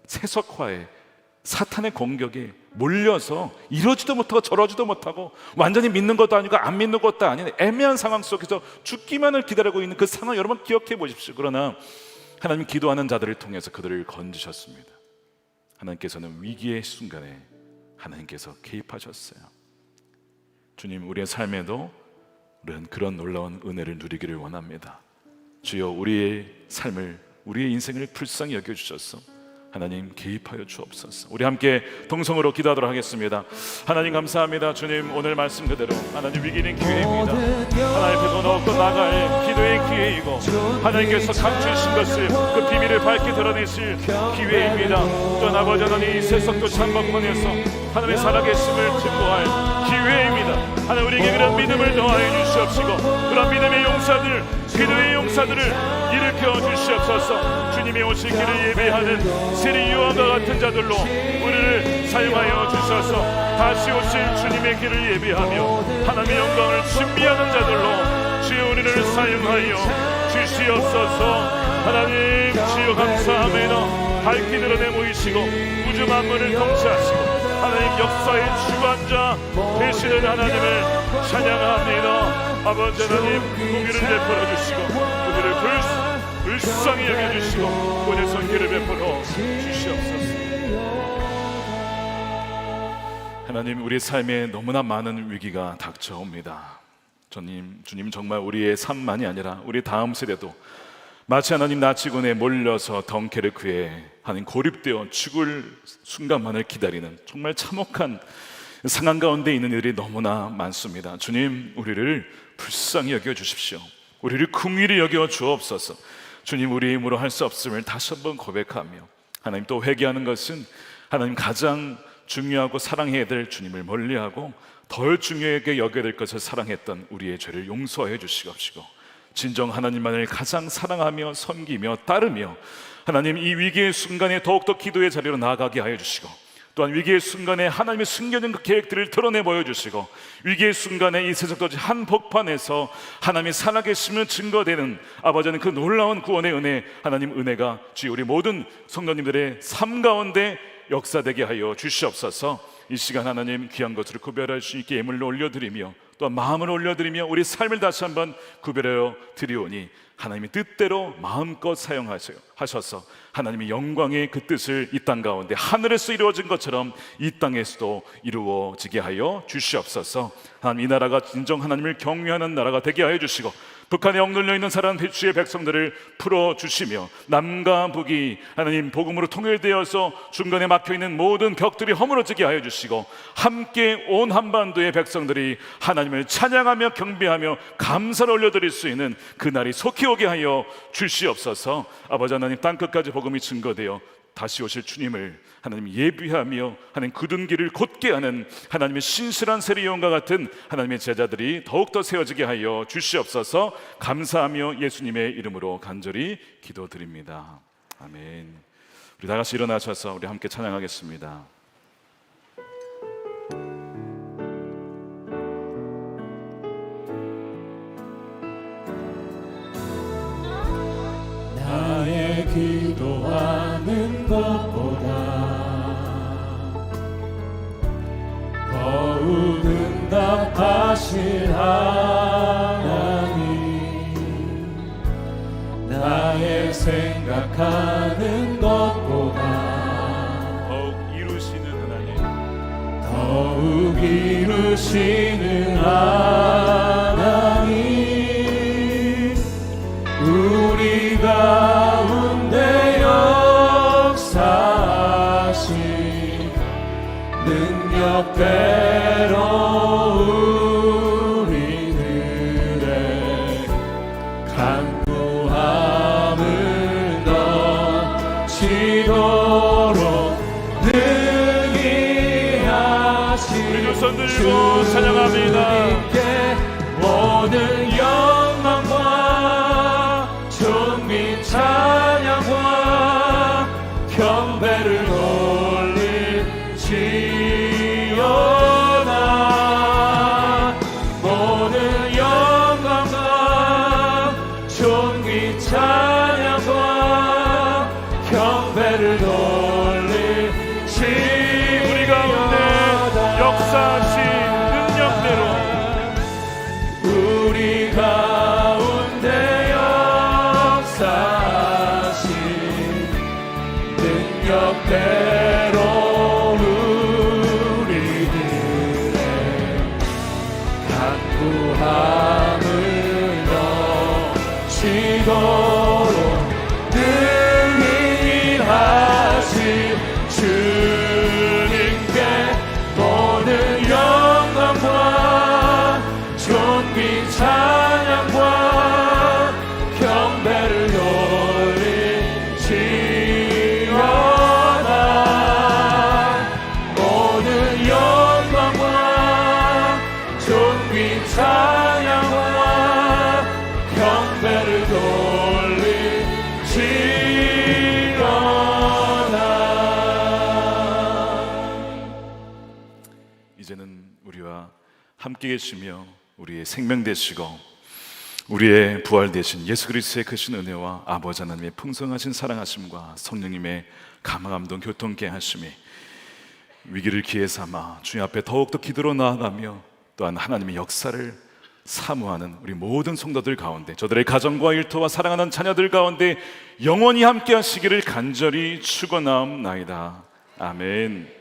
세속화에, 사탄의 공격에 몰려서 이러지도 못하고 저러지도 못하고 완전히 믿는 것도 아니고 안 믿는 것도 아닌 애매한 상황 속에서 죽기만을 기다리고 있는 그 상황 여러분 기억해 보십시오. 그러나 하나님 기도하는 자들을 통해서 그들을 건지셨습니다. 하나님께서는 위기의 순간에 하나님께서 개입하셨어요. 주님, 우리의 삶에도 우리는 그런 놀라운 은혜를 누리기를 원합니다. 주여, 우리의 삶을, 우리의 인생을 불쌍히 여겨주셔서 하나님 개입하여 주옵소서. 우리 함께 동성으로 기도하도록 하겠습니다. 하나님 감사합니다. 주님, 오늘 말씀 그대로 하나님 위기는 기회입니다. 하나님 앞에서 더욱더 나아갈 기도의 기회이고 하나님께서 감추신 것을 그 비밀을 밝게 드러내실 기회입니다. 또한 아버지 하나님 이 세속도 창밖만에서 하나님의 살아계심을 증거할 기회입니다. 하나님 우리에게 그런 믿음을 더하여 주시옵시고 그런 믿음의 용사들, 기도의 용사들을 일으켜 주시옵소서. 주님의 오실 길을 예배하는 세리 요한과 같은 자들로 우리를 사용하여 주셔서 다시 오실 주님의 길을 예배하며 하나님의 영광을 준비하는 자들로 주여 우리를 사용하여 주시옵소서. 하나님 주여 감사합니다. 밝히 드러내 보이시고 우주 만물을 통치하시고 하나님 역사의 주관자 되시는 하나님을 찬양합니다. 아버지 하나님 공의를 베풀어 주시고 우리를 불쌍히 여겨주시고 구원의 손길을 베풀어 주시옵소서. 하나님, 우리의 삶에 너무나 많은 위기가 닥쳐옵니다. 주님 정말 우리의 삶만이 아니라 우리 다음 세대도 마치 하나님 나치군에 몰려서 덩케르크에 하나님 고립되어 죽을 순간만을 기다리는 정말 참혹한 상황 가운데 있는 이들이 너무나 많습니다. 주님, 우리를 불쌍히 여겨주십시오. 우리를 긍휼히 여겨 주옵소서. 주님, 우리의 힘으로 할 수 없음을 다시 한번 고백하며 하나님 또 회개하는 것은 하나님 가장 중요하고 사랑해야 될 주님을 멀리하고 덜 중요하게 여겨야 될 것을 사랑했던 우리의 죄를 용서해 주시옵시고 진정 하나님만을 가장 사랑하며 섬기며 따르며 하나님 이 위기의 순간에 더욱더 기도의 자리로 나아가게 하여 주시고 또한 위기의 순간에 하나님의 숨겨진 그 계획들을 드러내 보여주시고 위기의 순간에 이 세속도시 한복판에서 하나님의 살아계심을 증거되는 아버지는 그 놀라운 구원의 은혜, 하나님 은혜가 주여 우리 모든 성도님들의 삶 가운데 역사되게 하여 주시옵소서. 이 시간 하나님 귀한 것을 구별할 수 있게 예물로 올려드리며 또한 마음을 올려드리며 우리 삶을 다시 한번 구별하여 드리오니 하나님의 뜻대로 마음껏 사용하셔서 하나님의 영광의 그 뜻을 이 땅 가운데 하늘에서 이루어진 것처럼 이 땅에서도 이루어지게 하여 주시옵소서. 하나님 이 나라가 진정 하나님을 경외하는 나라가 되게 하여 주시고 북한에 억눌려 있는 사람 주의 백성들을 풀어주시며 남과 북이 하나님 복음으로 통일되어서 중간에 막혀있는 모든 벽들이 허물어지게 하여 주시고 함께 온 한반도의 백성들이 하나님을 찬양하며 경배하며 감사를 올려드릴 수 있는 그날이 속히 오게 하여 주시옵소서. 아버지 하나님 땅끝까지 복음이 증거되어 다시 오실 주님을 하나님 예비하며 하나님 굳은 길을 곧게 하는 하나님의 신실한 세리온과 같은 하나님의 제자들이 더욱더 세워지게 하여 주시옵소서. 감사하며 예수님의 이름으로 간절히 기도드립니다. 아멘. 우리 다 같이 일어나셔서 우리 함께 찬양하겠습니다. 나의 기도하는 것보다 더욱 응답하실 하나님 나의 생각하는 것보다 더욱 이루시는 하나님 더욱 이루시는 하나님 우리 가운데 역사하신 능력대로 우리들의 간구함을 넘치도록 능히 하신 우리 두 손 들고 찬양합니다. 주님께 모든 영광과 존귀 찬양과 경배를 돌릴지어다 역사하신 능력대로 우리들의 간구함을 넘치도록 능히 일하신 주님께 모든 영광과 존귀 찬양과 경배를 돌리지어다. 모든 영광과 존귀 찬양과 경배를 돌리지어다. 이제는 우리와 함께 계시며 우리의 생명 되시고 우리의 부활 되신 예수 그리스도의 크신 은혜와 아버지 하나님의 풍성하신 사랑하심과 성령님의 감화감동 교통케 하심이 위기를 기회 삼아 주님 앞에 더욱더 기도로 나아가며 또한 하나님의 역사를 사모하는 우리 모든 성도들 가운데, 저들의 가정과 일터와 사랑하는 자녀들 가운데 영원히 함께 하시기를 간절히 축원하옵나이다. 아멘.